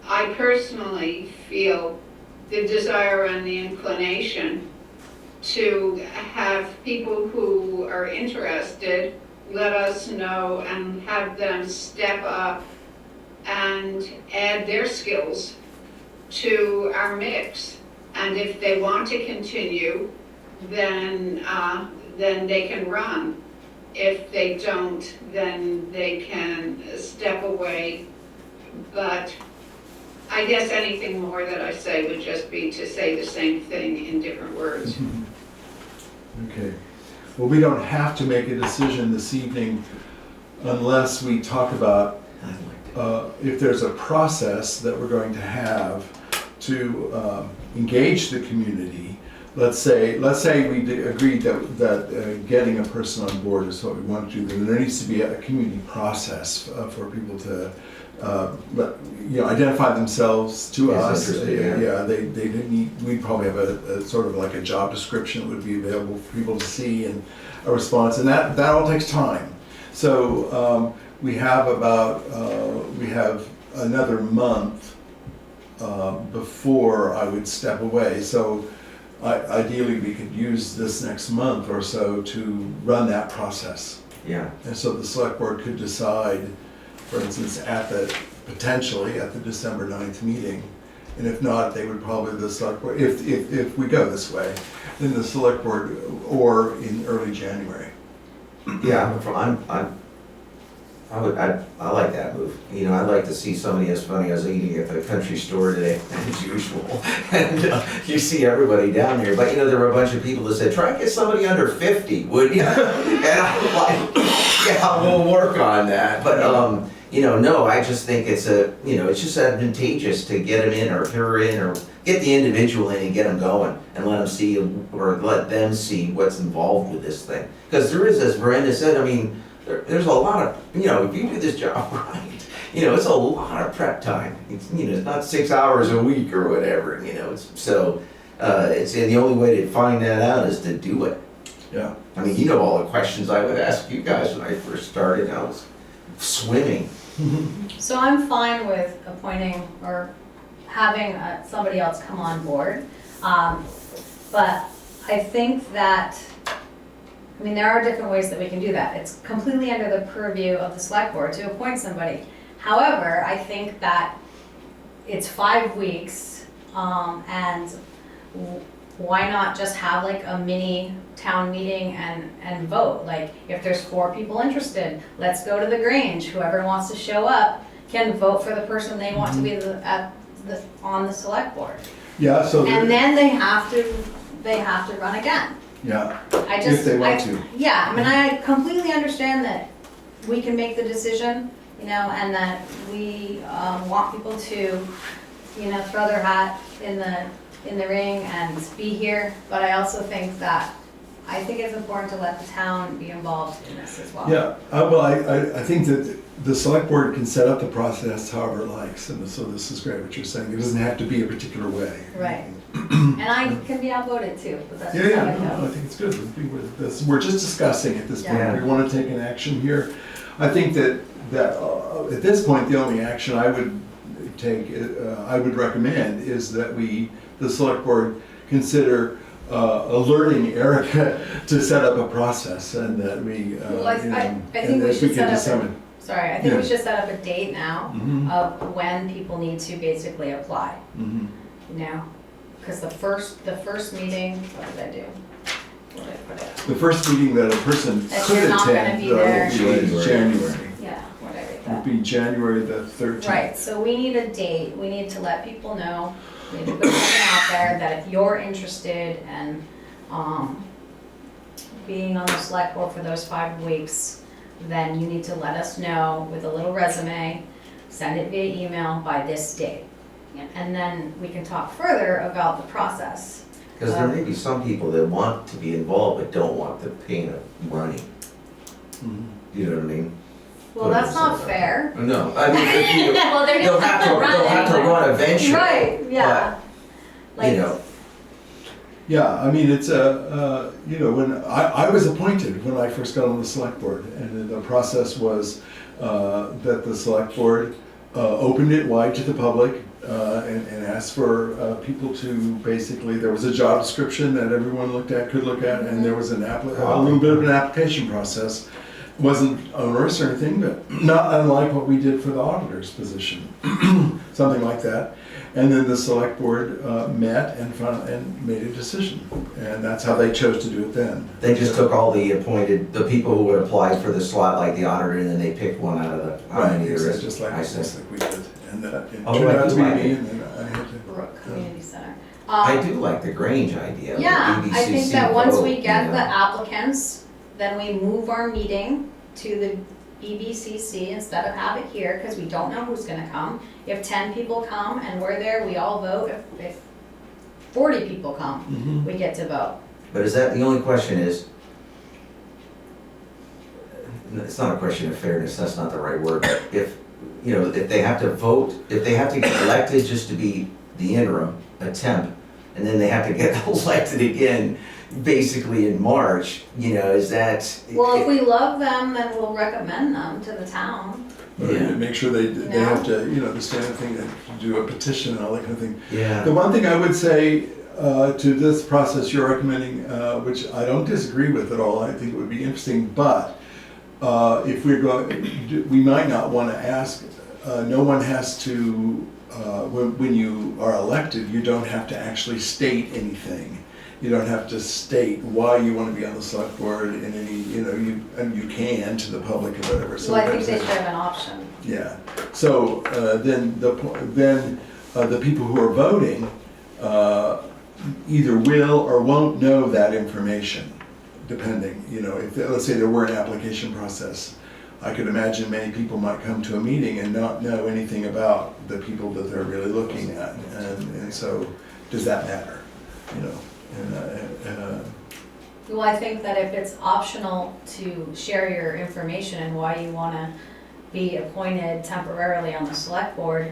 I personally feel the desire and the inclination to have people who are interested let us know and have them step up and add their skills to our mix. And if they want to continue, then they can run. If they don't, then they can step away. But I guess anything more that I say would just be to say the same thing in different words. Okay. Well, we don't have to make a decision this evening unless we talk about if there's a process that we're going to have to engage the community. Let's say we agreed that getting a person on board is what we want to do. Then there needs to be a community process for people to identify themselves to Yes, us. interesting, Yeah, they need. We'd probably have a sort of like a job description that would be available for people to see and a response, and that all takes time. So we have another month before I would step away. So ideally, we could use this next month or so to run that process. Yeah. And so the select board could decide, for instance, potentially at the December 9th meeting. And if not, they would probably, the select board, if we go this way, then the select board, or in early January. Yeah, I like that move. You know, I'd like to see somebody as funny as eating at the country store today, as usual. And you see everybody down there. But you know, there were a bunch of people that said, try and get somebody under 50, would you? And I'm like, yeah, we'll work on that. But, no, I just think it's just advantageous to get them in or her in or get the individual in and get them going and let them see what's involved with this thing. Because there is, as Brenda said, I mean, there's a lot of, if you do this job right, it's a lot of prep time. It's not 6 hours a week or whatever, and the only way to find that out is to do it. Yeah. I mean, all the questions I would ask you guys when I first started, I was swimming. So I'm fine with appointing or having somebody else come on board. But I think that, there are different ways that we can do that. It's completely under the purview of the select board to appoint somebody. However, I think that it's 5 weeks, and why not just have like a mini town meeting and vote? Like, if there's 4 people interested, let's go to the Grange. Whoever wants to show up can vote for the person they want to be on the select board. Yeah, so. And then they have to run again. Yeah, If they want to. Yeah, I completely understand that we can make the decision, and that we want people to, throw their hat in the ring and be here. But I also think that I think it's important to let the town be involved in this as well. Yeah, I think that the select board can set up the process however it likes, and so this is great what you're saying. It doesn't have to be a particular way. Right. And I can be outvoted too, but that's just how it No, I goes. think it's good. We're just discussing at this point. Yeah. We want to take an action here. I think that at this point, the only action I would take, I would recommend is that the select board, consider alerting Erica to set up a process, and that we, Well, I think we should set up I think we should set up a date now Mhm. of when people need to basically apply. Mhm. Because the first meeting, what did I do? Where did I put it? The first meeting that a person That could you're not gonna attend be there. would be January. Yeah, where did I write Would that? be January the 13th. Right, so we need a date, we need to let people know, we need to put something out there that if you're interested in, being on the select board for those 5 weeks, then you need to let us know with a little resume, send it via email by this date. And then we can talk further about the process. Because there may be some people that want to be involved but don't want the pain of running. Mhm. You know what I mean? Well, that's not fair. No, I mean, if you, Well, they're they'll gonna have to anyway. run eventually. Right, yeah. You know, Yeah, it's when I was appointed when I first got on the select board, and the process was that the select board opened it wide to the public, and asked for people to basically, there was a job description that everyone could look at, and there was a little bit of an application process. It wasn't onerous or anything, but not unlike what we did for the auditor's position, something like that. And then the select board met and made a decision, and that's how they chose to do it then. They just took all the people who had applied for the slot, like the auditor, and then they picked one out of the, how Right, many there is. just like we did. And it Oh, turned I out do to be like me, it. and then I had to. Brook Community Center. I do like the Grange idea. Yeah, the I think BBCC that once vote, we you get know. the applicants, then we move our meeting to the BBCC instead of have it here, because we don't know who's gonna come. If 10 people come and we're there, we all vote. If 40 people come, we get to vote. But is that, the only question is, it's not a question of fairness, that's not the right word, but if, if they have to vote, if they have to get elected just to be the interim, a temp, and then they have to get elected again, basically in March, is that? Well, if we love them, then we'll recommend them to the town. But make sure they No. have to, the standard thing, to do a petition and all that kind of thing. Yeah. The one thing I would say to this process you're recommending, which I don't disagree with at all, I think it would be interesting, but if we're going, we might not want to ask, no one has to, when you are elected, you don't have to actually state anything. You don't have to state why you want to be on the select board in any, you can to the public or whatever. So Well, I think they there's- should have an option. Yeah, so then the people who are voting either will or won't know that information, depending, if, let's say there were an application process. I could imagine many people might come to a meeting and not know anything about the people that they're really looking at, and so, does that matter, Well, I think that if it's optional to share your information and why you wanna be appointed temporarily on the select board,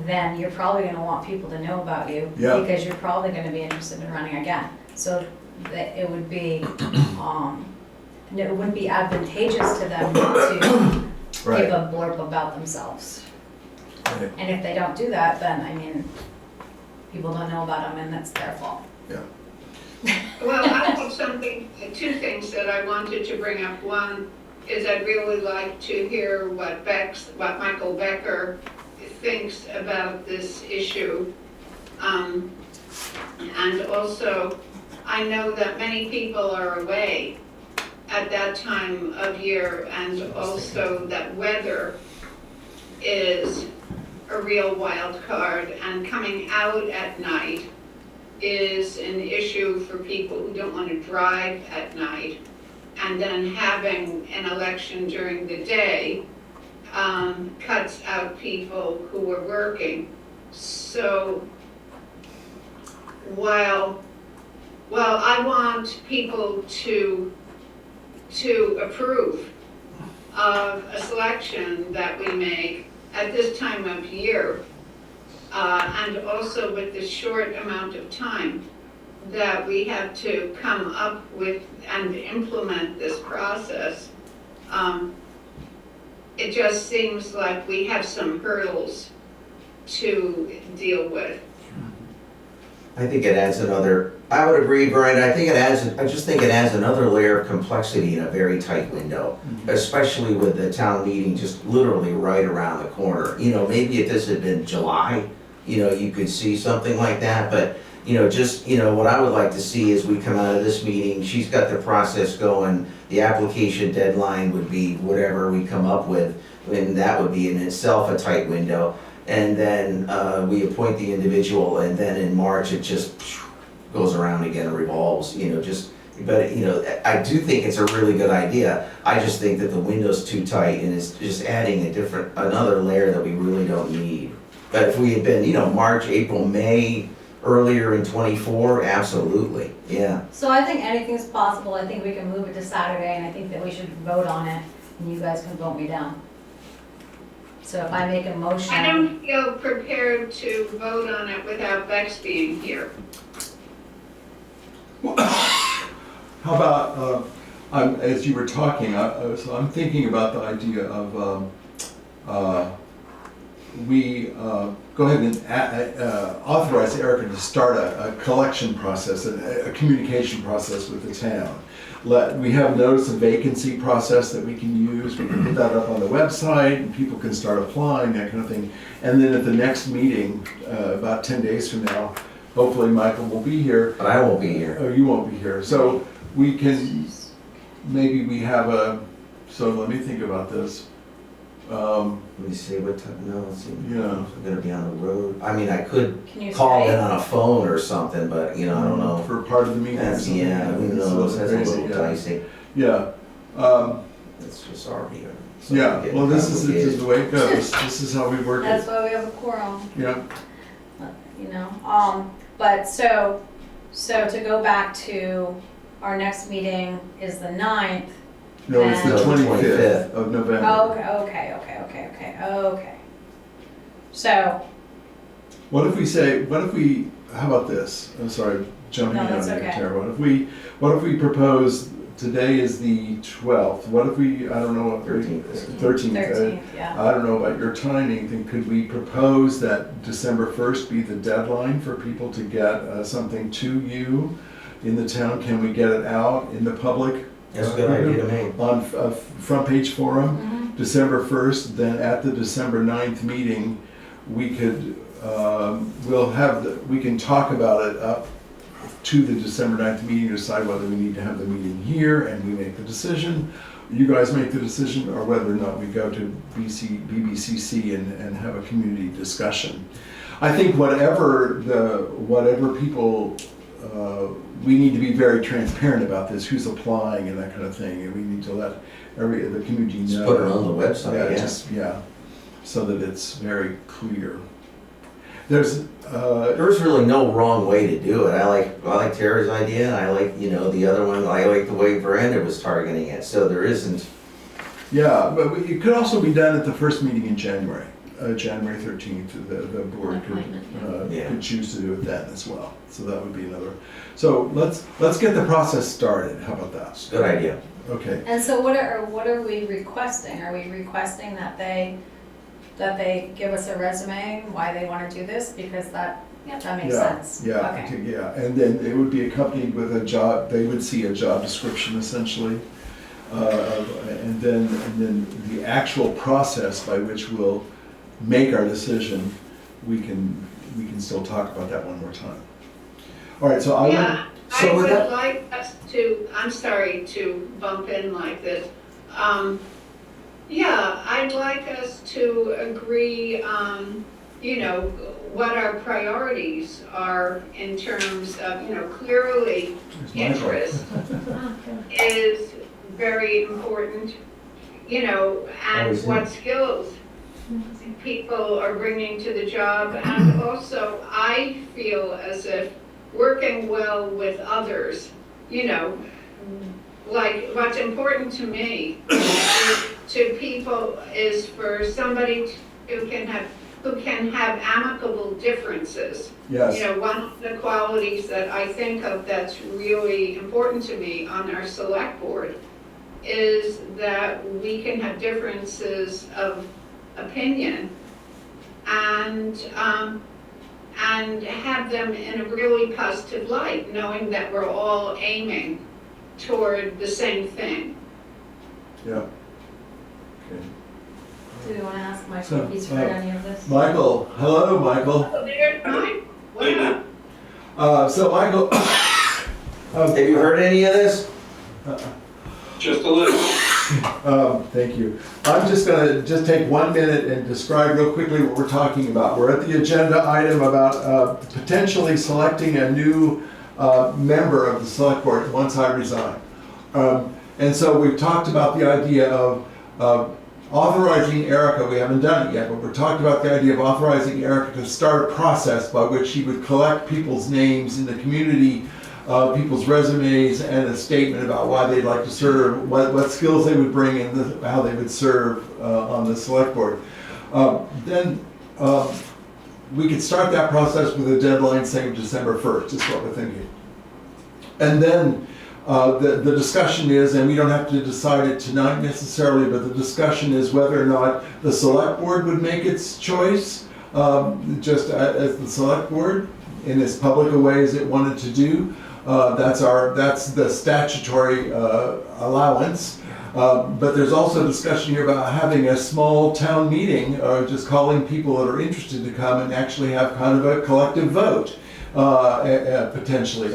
then you're probably gonna want people to know about you. Yeah. Because you're probably gonna be interested in running again. So that it would be, it wouldn't be advantageous to them to Right. give a blurb about themselves. Right. And if they don't do that, then, people don't know about them and that's their fault. Well, I have two things that I wanted to bring up. One is I'd really like to hear what Michael Becker thinks about this issue. And also, I know that many people are away at that time of year, and also that weather is a real wild card, and coming out at night is an issue for people who don't want to drive at night. And then having an election during the day cuts out people who are working. So while I want people to approve of a selection that we make at this time of year, and also with the short amount of time that we have to come up with and implement this process, it just seems like we have some hurdles to deal with. I think it adds I would agree, Brian, I just think it adds another layer of complexity in a very tight window, especially with the town meeting just literally right around the corner. Maybe if this had been July, you could see something like that, but, what I would like to see is we come out of this meeting, she's got the process going, the application deadline would be whatever we come up with, and that would be in itself a tight window. And then we appoint the individual, and then in March, it just goes around again and revolves, but I do think it's a really good idea. I just think that the window's too tight, and it's just adding another layer that we really don't need. But if we had been, March, April, May, earlier in '24, absolutely, yeah. So I think anything's possible. I think we can move it to Saturday, and I think that we should vote on it, and you guys can vote me down. So if I make a motion. I don't feel prepared to vote on it without Bex being here. How about, as you were talking, so I'm thinking about the idea of we go ahead and authorize Erica to start a collection process, a communication process with the town. We have notice of vacancy process that we can use, we can put that up on the website, and people can start applying, that kind of thing. And then at the next meeting, about 10 days from now, hopefully Michael will be here. But I won't be here. Oh, you won't be here, so we can, maybe we have so let me think about this. Let me see what time, no, let's see. Yeah. I'm gonna be on the road. I mean, I could Can you call stay? in on a phone or something, but, you know, I don't know. For part of the meeting. or That's, something. yeah, who It's knows, that's a crazy, little yeah. dicey. Yeah, It's just already. yeah, well, this is the way it goes, this is how we work That's it, why we have a quorum, yeah. you know, but so to go back to our next meeting is the 9th. No, it's the No, the 25th of November. Oh, okay. So, What if we, how about this, I'm sorry, jumping No, in on that's you, okay. Tara, what if we propose, today is the 12th, what if we, I don't know, 13th. 13th, 13th, yeah. I don't know about your timing, then could we propose that December 1st be the deadline for people to get something to you in the town? Can we get it out in the public? That's a good idea to me. On front page forum, Mhm. December 1st, then at the December 9th meeting, we could, we can talk about it up to the December 9th meeting, decide whether we need to have the meeting here and we make the decision. You guys make the decision, or whether or not we go to BBCC and have a community discussion. I think whatever people, we need to be very transparent about this, who's applying and that kind of thing, and we need to let the community know. Just put it on the website, yeah. Yeah, so that it's very clear. There's, There's really no wrong way to do it. I like Tara's idea, and I like, the other one, I like the way Brenda was targeting it, so there isn't. yeah, but it could also be done at the first meeting in January, January 13th, the board Appointment, yeah. could choose to do it then as well. So that would be another, so let's get the process started, how about that? It's a good idea. Okay, And so what are we requesting? Are we requesting that they give us a resume, why they wanna do this? Because that makes yeah, sense. yeah, Okay. yeah, and then it would be accompanied with a job, they would see a job description essentially. And then the actual process by which we'll make our decision, we can still talk about that one more time. All right, so I Yeah, I So with would that- like us to, I'm sorry to bump in like this. Yeah, I'd like us to agree on, what our priorities are in terms of, clearly interest is very important, and Always is. what skills people are bringing to the job. And also, I feel as if working well with others, like what's important to me to people is for somebody who can have amicable differences. Yes. One of the qualities that I think of that's really important to me on our select board is that we can have differences of opinion and have them in a really positive light, knowing that we're all aiming toward the same thing. Yeah. Okay. Do we wanna ask Michael So, if he's heard any of this? Michael, hello, Michael. Oh, there's mine. Wow. So Michael. Have you heard any of this? Just a little. Thank you. I'm just gonna take 1 minute and describe real quickly what we're talking about. We're at the agenda item about potentially selecting a new member of the select board once I resign. And so we've talked about the idea of authorizing Erica, we haven't done it yet, but we're talking about the idea of authorizing Erica to start a process by which she would collect people's names in the community, people's resumes, and a statement about why they'd like to serve, what skills they would bring, and how they would serve on the select board. Then we could start that process with a deadline saying December 1st, is what we're thinking. And then the discussion is, and we don't have to decide it tonight necessarily, but the discussion is whether or not the select board would make its choice, just as the select board, in as public a way as it wanted to do. That's the statutory allowance. But there's also discussion here about having a small town meeting, or just calling people that are interested to come and actually have kind of a collective vote, potentially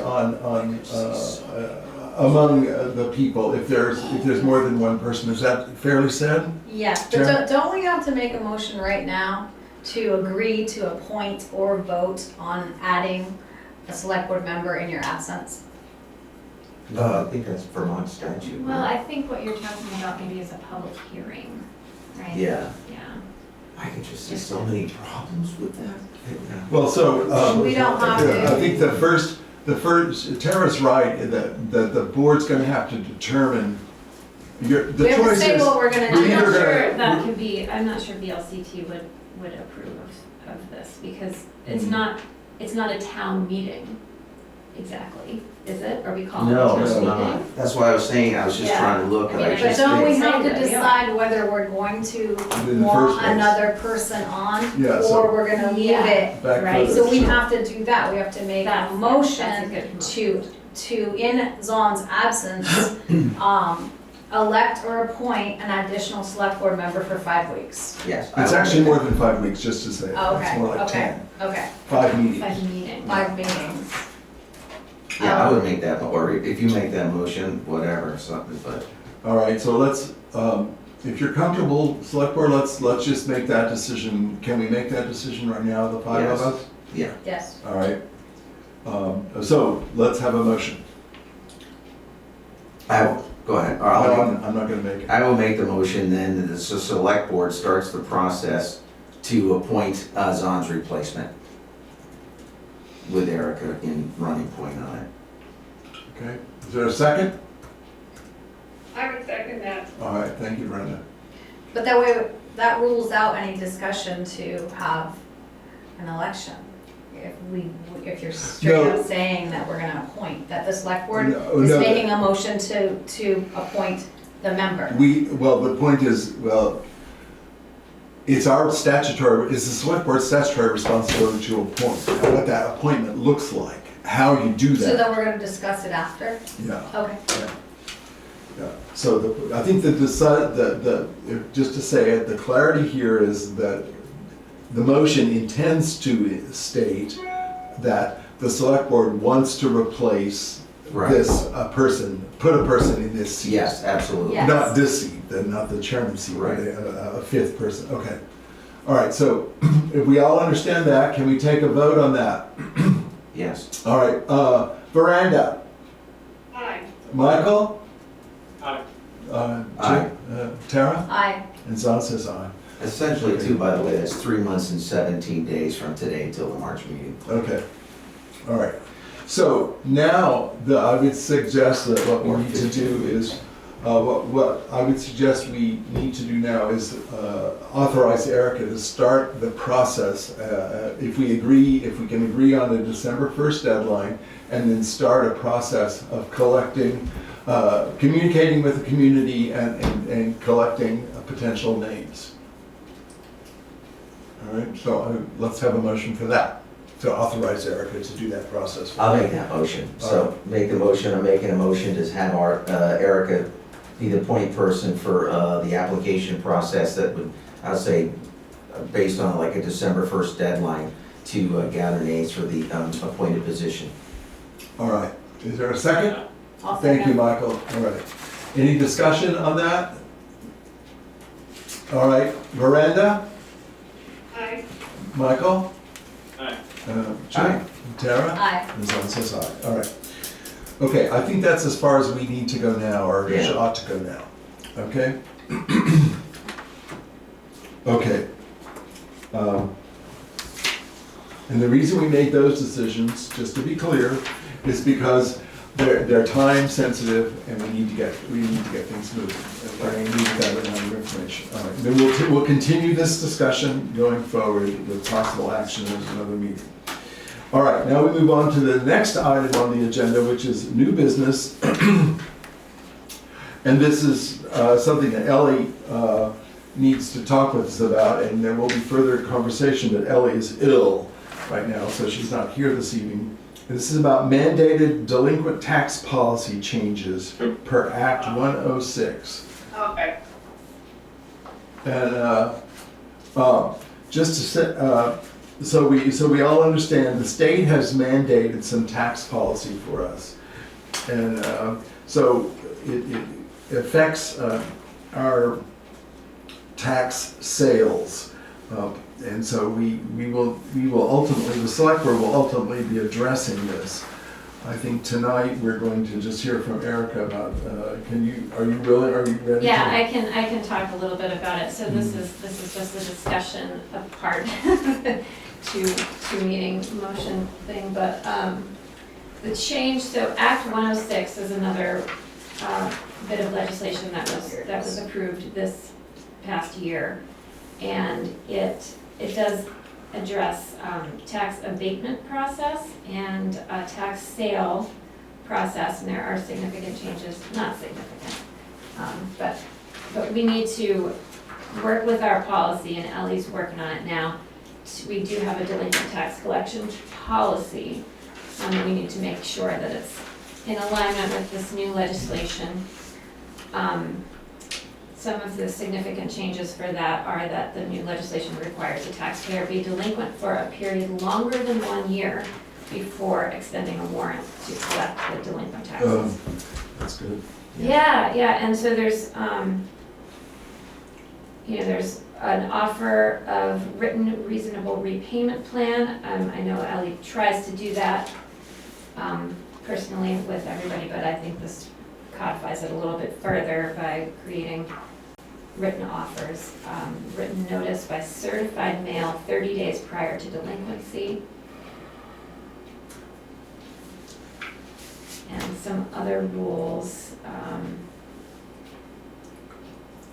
among the people, if there's more than one person. Is that fairly said? Yes, but Sharon? don't we have to make a motion right now to agree to appoint or vote on adding a select board member in your absence? I think that's Vermont statute. Well, I think what you're talking about maybe is a public hearing, right? Yeah, Yeah. I could just see so many problems with that. Well, so, We don't have to. I think the first, Tara's right, that the board's gonna have to determine, the We have to choice say is. what we're gonna we do. I'm either not sure gonna- that could be, I'm not sure BLCT would approve of this, because it's not a town meeting, exactly, is it? Are we calling it a No, town it's meeting? not. That's why I was saying, I was just Yeah. trying to look, I and mean, I I But just don't we think, have to Say that, yeah. decide whether we're going to In the first want place. another person on, Yeah, so- or we're gonna move Yeah. it? Back Right. further. So we have to do that, we have to make a That's a motion good to, in Zon's absence, elect or appoint an additional select board member for 5 weeks. yes. It's actually more than 5 weeks, just to say. It's Okay, more like okay, 10. okay, 5 meetings. 5 meetings. 5 meetings. Yeah, I would make that, or if you make that motion, whatever, something, but, All right, so let's, if you're comfortable, select board, let's just make that decision. Can we make that decision right now, the 5 of Yes. us? yeah. Yes. All right. So let's have a motion. Go ahead. No, Or I'll- I'm not gonna make it. I will make the motion then that the select board starts the process to appoint Zon's replacement with Erica in running point on it. Okay, is there a second? I would second that. All right, thank you, Brenda. But that way, that rules out any discussion to have an election. If you're straight No. up saying that we're gonna appoint, that the select board No, is no. making a motion to appoint the member. Well, the point is, it's our statutory, it's the select board's statutory responsibility to appoint. Now, what that appointment looks like, how you do So that. then we're gonna discuss it after? Yeah, Okay. yeah. So I think just to say it, the clarity here is that the motion intends to state that the select board wants to replace Right. put a person in this seat. Yes, absolutely. Yeah. Not this seat, not the chairman's seat, Right. a fifth person, okay. All right, so if we all understand that, can we take a vote on that? Yes. All right, Veranda, Aye. Michael? Aye. Aye. Tara? Aye. And Zon says aye. Essentially too, by the way, that's 3 months and 17 days from today until the March meeting. Okay, all right. So now, I would suggest that what we need to do is, what I would suggest we need to do now is authorize Erica to start the process. If we can agree on a December 1st deadline, and then start a process of collecting, communicating with the community and collecting potential names. All right, so let's have a motion for that, to authorize Erica to do that process. I'll make that motion. So make the motion, I'm making a motion to have our, Erica be the point person for the application process that would, I'll say, based on like a December 1st deadline to gather names for the appointed position. All right, is there a second? I'll Thank you, second. Michael. All right. Any discussion on that? All right, Miranda, Aye. Michael? Aye. Jim? Aye. Tara? Aye. And Zon says aye. All right. Okay, I think that's as far as we need to go now, or Yeah. ought to go now. Okay? Okay. And the reason we made those decisions, just to be clear, is because they're time sensitive and we need to get things moving. Okay, we need to gather more information. All right, then we'll continue this discussion going forward with possible action at another meeting. All right, now we move on to the next item on the agenda, which is new business. And this is something that Ellie needs to talk with us about, and there will be further conversation, but Ellie is ill right now, so she's not here this evening. And this is about mandated delinquent tax policy changes per Act 106. Okay. And just to set, so we all understand the state has mandated some tax policy for us, and so it affects our tax sales, and so we will ultimately, the select board will ultimately be addressing this. I think tonight we're going to just hear from Erica about. Are you ready? Yeah, I can talk a little bit about it. So this is just a discussion of part to meeting motion thing, but the change. So Act 106 is another bit of legislation that was approved this past year, and it does address tax abatement process and tax sale process, and there are significant changes, not significant, but we need to work with our policy, and Ellie's working on it now. We do have a delinquent tax collection policy, and we need to make sure that it's in alignment with this new legislation. Some of the significant changes for that are that the new legislation requires a taxpayer be delinquent for a period longer than 1 year before extending a warrant to collect the delinquent taxes. That's good. Yeah, and so there's, there's an offer of written reasonable repayment plan. I know Ellie tries to do that personally with everybody, but I think this codifies it a little bit further by creating written offers, written notice by certified mail 30 days prior to delinquency, and some other rules,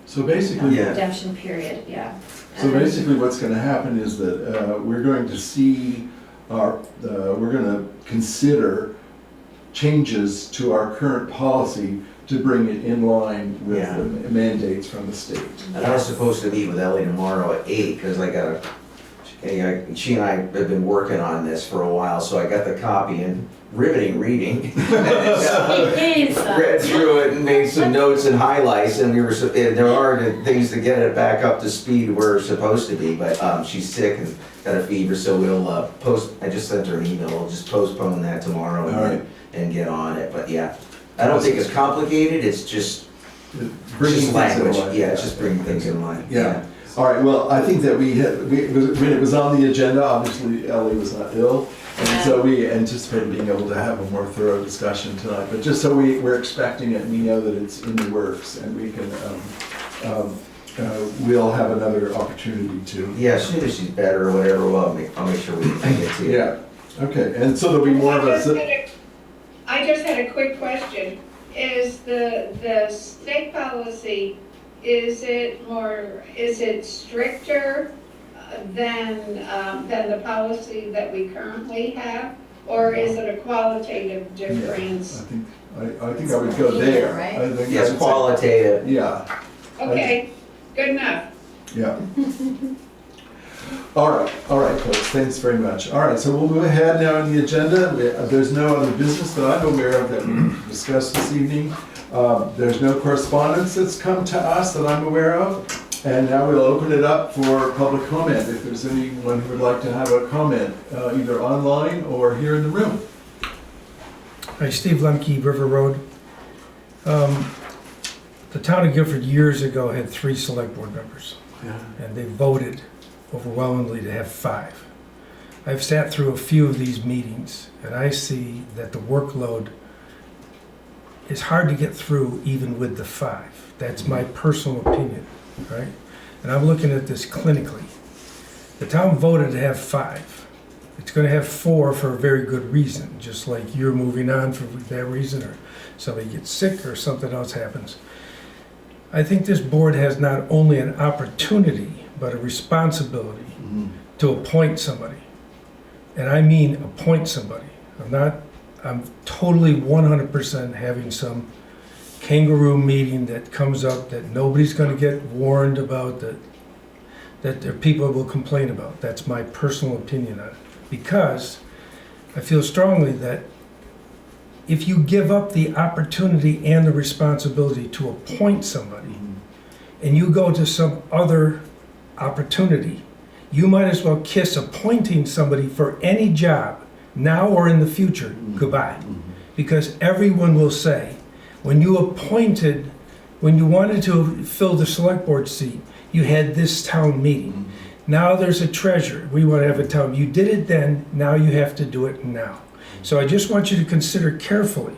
So basically, Yeah. redemption period, yeah. So And then- basically what's gonna happen is that we're going to see we're gonna consider changes to our current policy to bring it in line with Yeah. the mandates from the state. And I was supposed to meet with Ellie tomorrow at 8, because she and I have been working on this for a while, so I got the copy and riveting reading. Read through it and made some notes and highlights, and there are things to get it back up to speed where it's supposed to be, but she's sick and got a fever, so we'll I just sent her an email, we'll just postpone that tomorrow All right. and get on it, but yeah. I don't think it's complicated, it's just Bringing things in language, line. yeah, it's just bringing things in line. Yeah. All right, well, I think that when it was on the agenda, obviously Ellie was not ill, and so we anticipated being able to have a more thorough discussion tonight, but just so we're expecting it, and we know that it's in the works, and we can, we'll have another opportunity to. Yeah, as soon as she's better or whatever, I'll make sure I get to you. Yeah, okay, and so there'll be more of I just had a quick question. Is the state policy, is it stricter than the policy that we currently have? Or is it a qualitative difference? I think I would go there. Right? I think Yes, I would say- qualitative. Yeah, Okay, good enough. yeah. All right, folks, thanks very much. All right, so we'll move ahead now on the agenda. There's no other business that I'm aware of that we discussed this evening. There's no correspondence that's come to us that I'm aware of. And now we'll open it up for public comment. If there's anyone who would like to have a comment, either online or here in the room. Hi, Steve Lemke, River Road. The town of Guilford years ago had 3 select board members, and they voted overwhelmingly to have 5. I've sat through a few of these meetings, and I see that the workload is hard to get through even with the 5. That's my personal opinion, right? And I'm looking at this clinically. The town voted to have 5. It's gonna have 4 for a very good reason, just like you're moving on for that reason, or somebody gets sick or something else happens. I think this board has not only an opportunity, but a responsibility to appoint somebody. and I mean appoint somebody. I'm totally 100% having some kangaroo meeting that comes up that nobody's gonna get warned about, that the people will complain about. That's my personal opinion on it. Because I feel strongly that if you give up the opportunity and the responsibility to appoint somebody, and you go to some other opportunity, you might as well kiss appointing somebody for any job, now or in the future, goodbye. Because everyone will say, when you wanted to fill the select board seat, you had this town meeting. Now there's a treasurer, we want to have a town, you did it then, now you have to do it now. So I just want you to consider carefully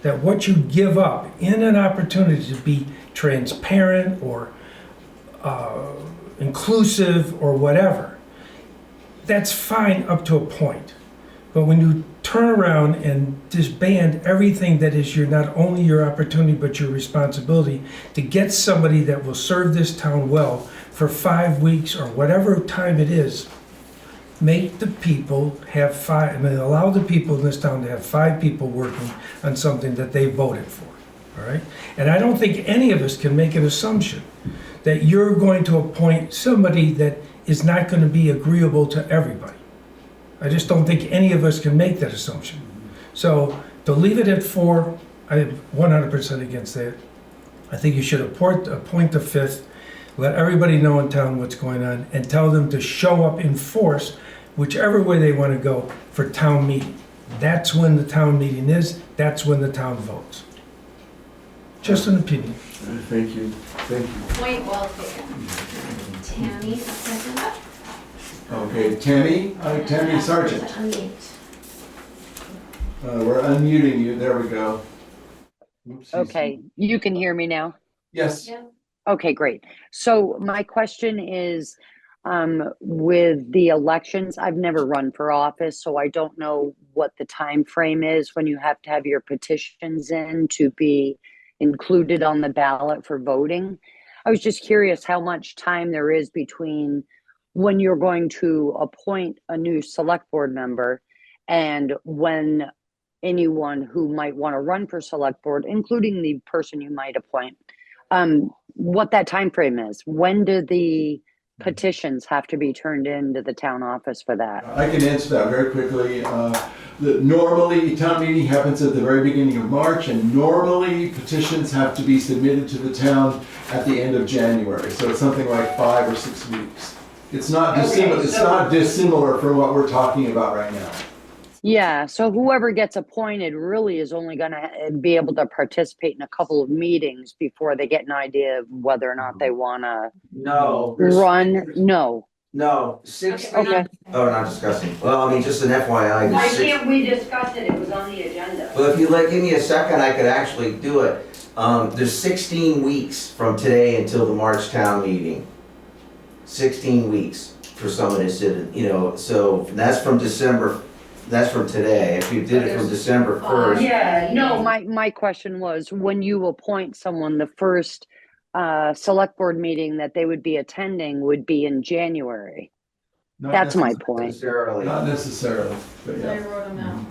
that what you give up in an opportunity to be transparent or inclusive or whatever, that's fine up to a point. But when you turn around and disband everything that is not only your opportunity but your responsibility to get somebody that will serve this town well for 5 weeks or whatever time it is, make the people have five, I mean, allow the people in this town to have 5 people working on something that they voted for, all right? And I don't think any of us can make an assumption that you're going to appoint somebody that is not going to be agreeable to everybody. I just don't think any of us can make that assumption. So to leave it at 4, I am 100% against that. I think you should appoint the 5th, let everybody know in town what's going on, and tell them to show up in force, whichever way they want to go, for town meeting. That's when the town meeting is, that's when the town votes. Just an opinion. Thank you, thank you. Point well taken. Tammy, second. Okay, Tammy Sargent. Unmute. We're unmuting you, there we go. Oopsies. Okay, you can hear me now? Yes. Yeah. Okay, great. So my question is, with the elections, I've never run for office, so I don't know what the time frame is when you have to have your petitions in to be included on the ballot for voting. I was just curious how much time there is between when you're going to appoint a new select board member and when anyone who might want to run for select board, including the person you might appoint, what that time frame is. When do the petitions have to be turned into the town office for that? I can answer that very quickly. Normally, town meeting happens at the very beginning of March, and normally petitions have to be submitted to the town at the end of January. So it's something like 5 or 6 weeks. It's not dissimilar. It's not dissimilar from what we're talking about right now. Yeah, so whoever gets appointed really is only going to be able to participate in a couple of meetings before they get an idea of whether or not they want to No. run. No. 6. Okay. Oh, not discussing. Well, I mean, just an FYI. Why can't we discuss it? It was on the agenda. Well, if you give me a second, I could actually do it. There's 16 weeks from today until the March town meeting. 16 weeks for someone to sit, so that's from December, that's from today. If you did it from December 1st. Yeah, no, my question was, when you appoint someone, the first select board meeting that they would be attending would be in January. That's my point. Necessarily. Not necessarily, but I yeah. wrote them out.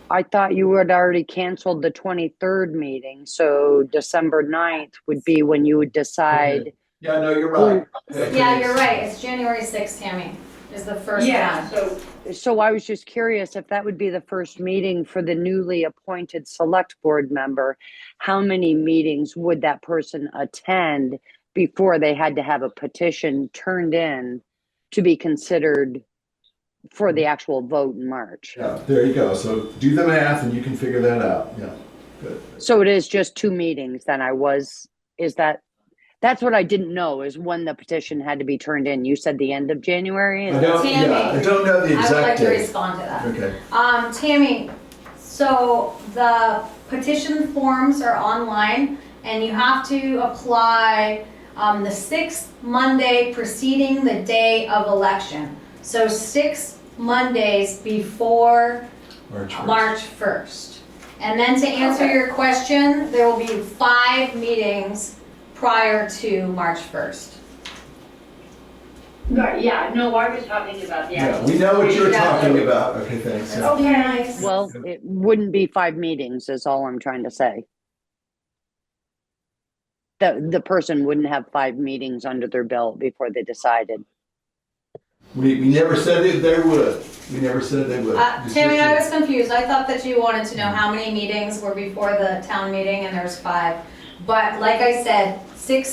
I thought you had already canceled the 23rd meeting, so December 9th would be when you would decide. Yeah, no, you're right. Yeah, you're right. It's January 6th, Tammy, is the first one. So I was just curious if that would be the first meeting for the newly appointed select board member, how many meetings would that person attend before they had to have a petition turned in to be considered for the actual vote in March? Yeah, there you go. So do the math and you can figure that out. Yeah, good. So it is just 2 meetings then that's what I didn't know, is when the petition had to be turned in. You said the end of January? I don't know the I would like exact to date. respond to that. Okay. Tammy, so the petition forms are online and you have to apply the 6th Monday preceding the day of election. So 6 Mondays before March 1st. And then to answer your question, there will be 5 meetings prior to March 1st. Right, yeah, no, I was talking about the Yeah, actual. we know what you're Yeah. talking about. Okay, thanks. Yeah. Okay, nice. Well, it wouldn't be 5 meetings, is all I'm trying to say. The person wouldn't have 5 meetings under their belt before they decided. We never said it, they would. We never said they would. Just- Tammy, I was confused. I thought that you wanted to know how many meetings were before the town meeting, and there's 5. But like I said, the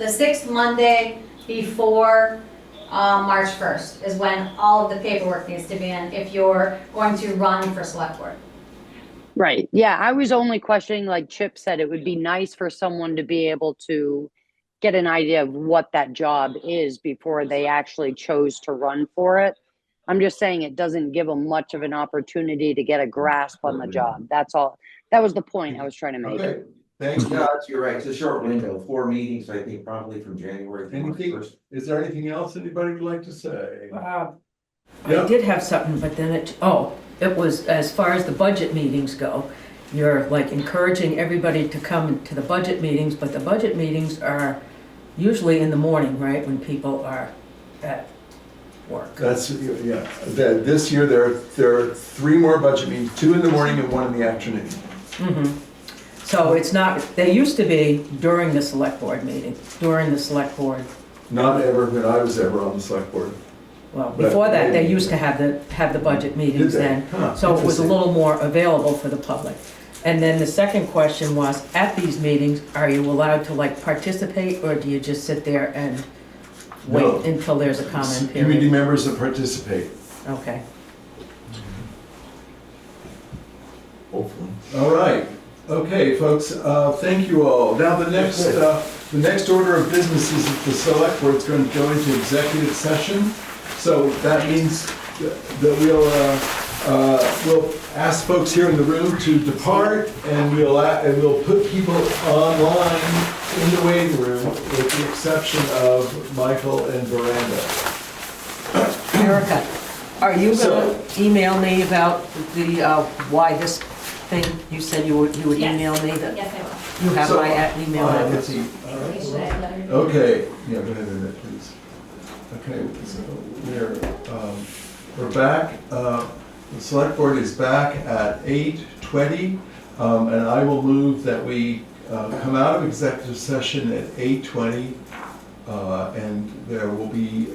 sixth Monday before March 1st is when all of the paperwork needs to be in if you're going to run for select board. Right. Yeah, I was only questioning, like Chip said, it would be nice for someone to be able to get an idea of what that job is before they actually chose to run for it. I'm just saying it doesn't give them much of an opportunity to get a grasp on the job. That's all. That was the point I was trying to make. Okay, thank you. No, you're right, it's a short window, 4 meetings, I think, probably from January to March Anything, 1st. is there anything else anybody would like to say? I Yeah. did have something, but then it was, as far as the budget meetings go, you're like encouraging everybody to come to the budget meetings, but the budget meetings are usually in the morning, right, when people are at work. That's, yeah, this year there are 3 more budget meetings, 2 in the morning and 1 in the afternoon. Mm-hmm. So it's not, they used to be during the select board meeting, during the select board. Not ever when I was ever on the select board. Well, But before that, they maybe- used to have the budget meetings Did they? then. Huh, So it was a interesting. little more available for the public. And then the second question was, at these meetings, are you allowed to like participate, or do you just sit there and wait No. until there's a comment Community period? members that participate. Okay. Hopefully. All right, okay, folks, thank you all. Now, the next order of business is that the select board is going to go into executive session. So that means that we'll ask folks here in the room to depart, and we'll put people online in the waiting room, with the exception of Michael and Veranda. Erica, are you So- gonna email me about the, why this thing, you said you would Yes. email me that, Yes, I will. you have So, my email let's address? see. Should I let her know? Okay, yeah, go ahead, Annette, please. Okay, so we're back, the select board is back at 8:20, and I will move that we come out of executive session at 8:20, and there will be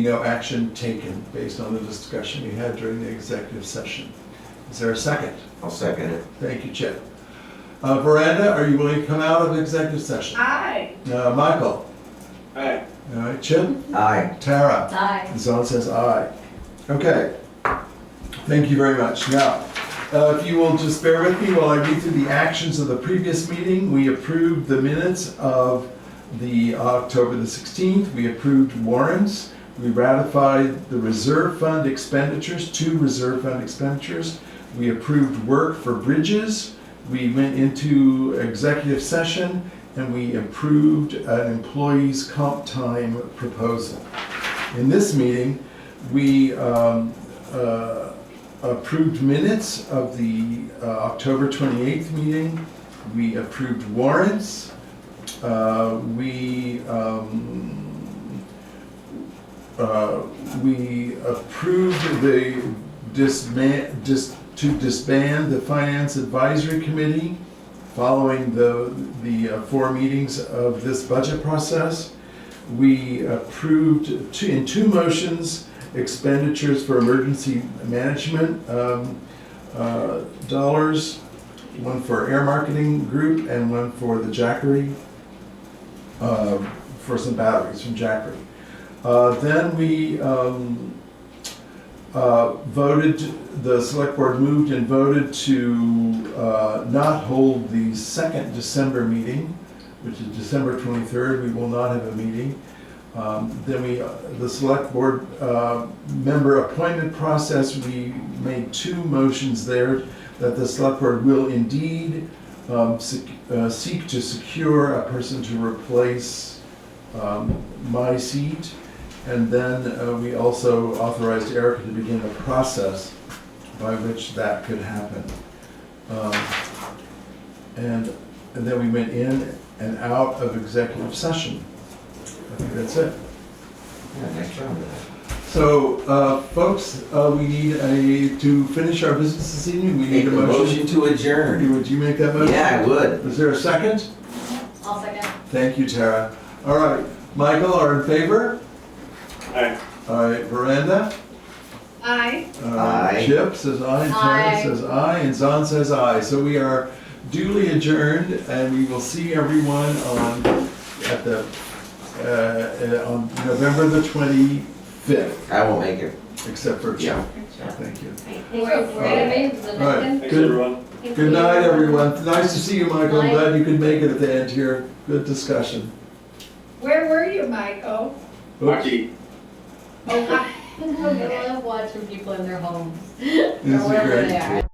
no action taken based on the discussion we had during the executive session. Is there a second? I'll second it. Thank you, Chip. Veranda, are you willing to come out of executive session? Aye. Michael? Aye. All right, Chip? Aye. Tara? Aye. Zon says aye. Okay. Thank you very much. Now, if you will just bear with me while I read through the actions of the previous meeting. We approved the minutes of the October the 16th. We approved warrants. We ratified the reserve fund expenditures, 2 reserve fund expenditures. We approved work for bridges. We went into executive session, and we approved an employee's comp time proposal. In this meeting, we approved minutes of the October 28th meeting. We approved warrants. We approved to disband the Finance Advisory Committee following the 4 meetings of this budget process. We approved in 2 motions expenditures for emergency management dollars, one for Air Marketing Group and one for the Jackery, for some batteries from Jackery. Then we the select board moved and voted to not hold the second December meeting, which is December 23rd. We will not have a meeting. Then the select board member appointment process, we made 2 motions there that the select board will indeed seek to secure a person to replace my seat. And then we also authorized Erica to begin a process by which that could happen. And then we went in and out of executive session. I think that's it. Yeah, nice job. So, folks, we need to finish our business this evening, we Make need a a motion. motion to adjourn. Would you make that motion? Yeah, I would. Is there a second? I'll second. Thank you, Tara. All right, Michael, are in favor? Aye. All right, Miranda? Aye. Aye. Chip says aye, and Tara Aye. says aye, and Zon says aye. So we are duly adjourned, and we will see everyone on November the 25th, I won't make it. except for Chip. Yeah. Thank you. We're gonna be the All right, Thanks, good, everyone. good night, everyone. Nice to see you, Michael. I'm glad you could make it at the end here. Good discussion. Where were you, Michael? Oops. Hockey. Oh, hi. I love watching people in their homes. This is Or wherever great. they are.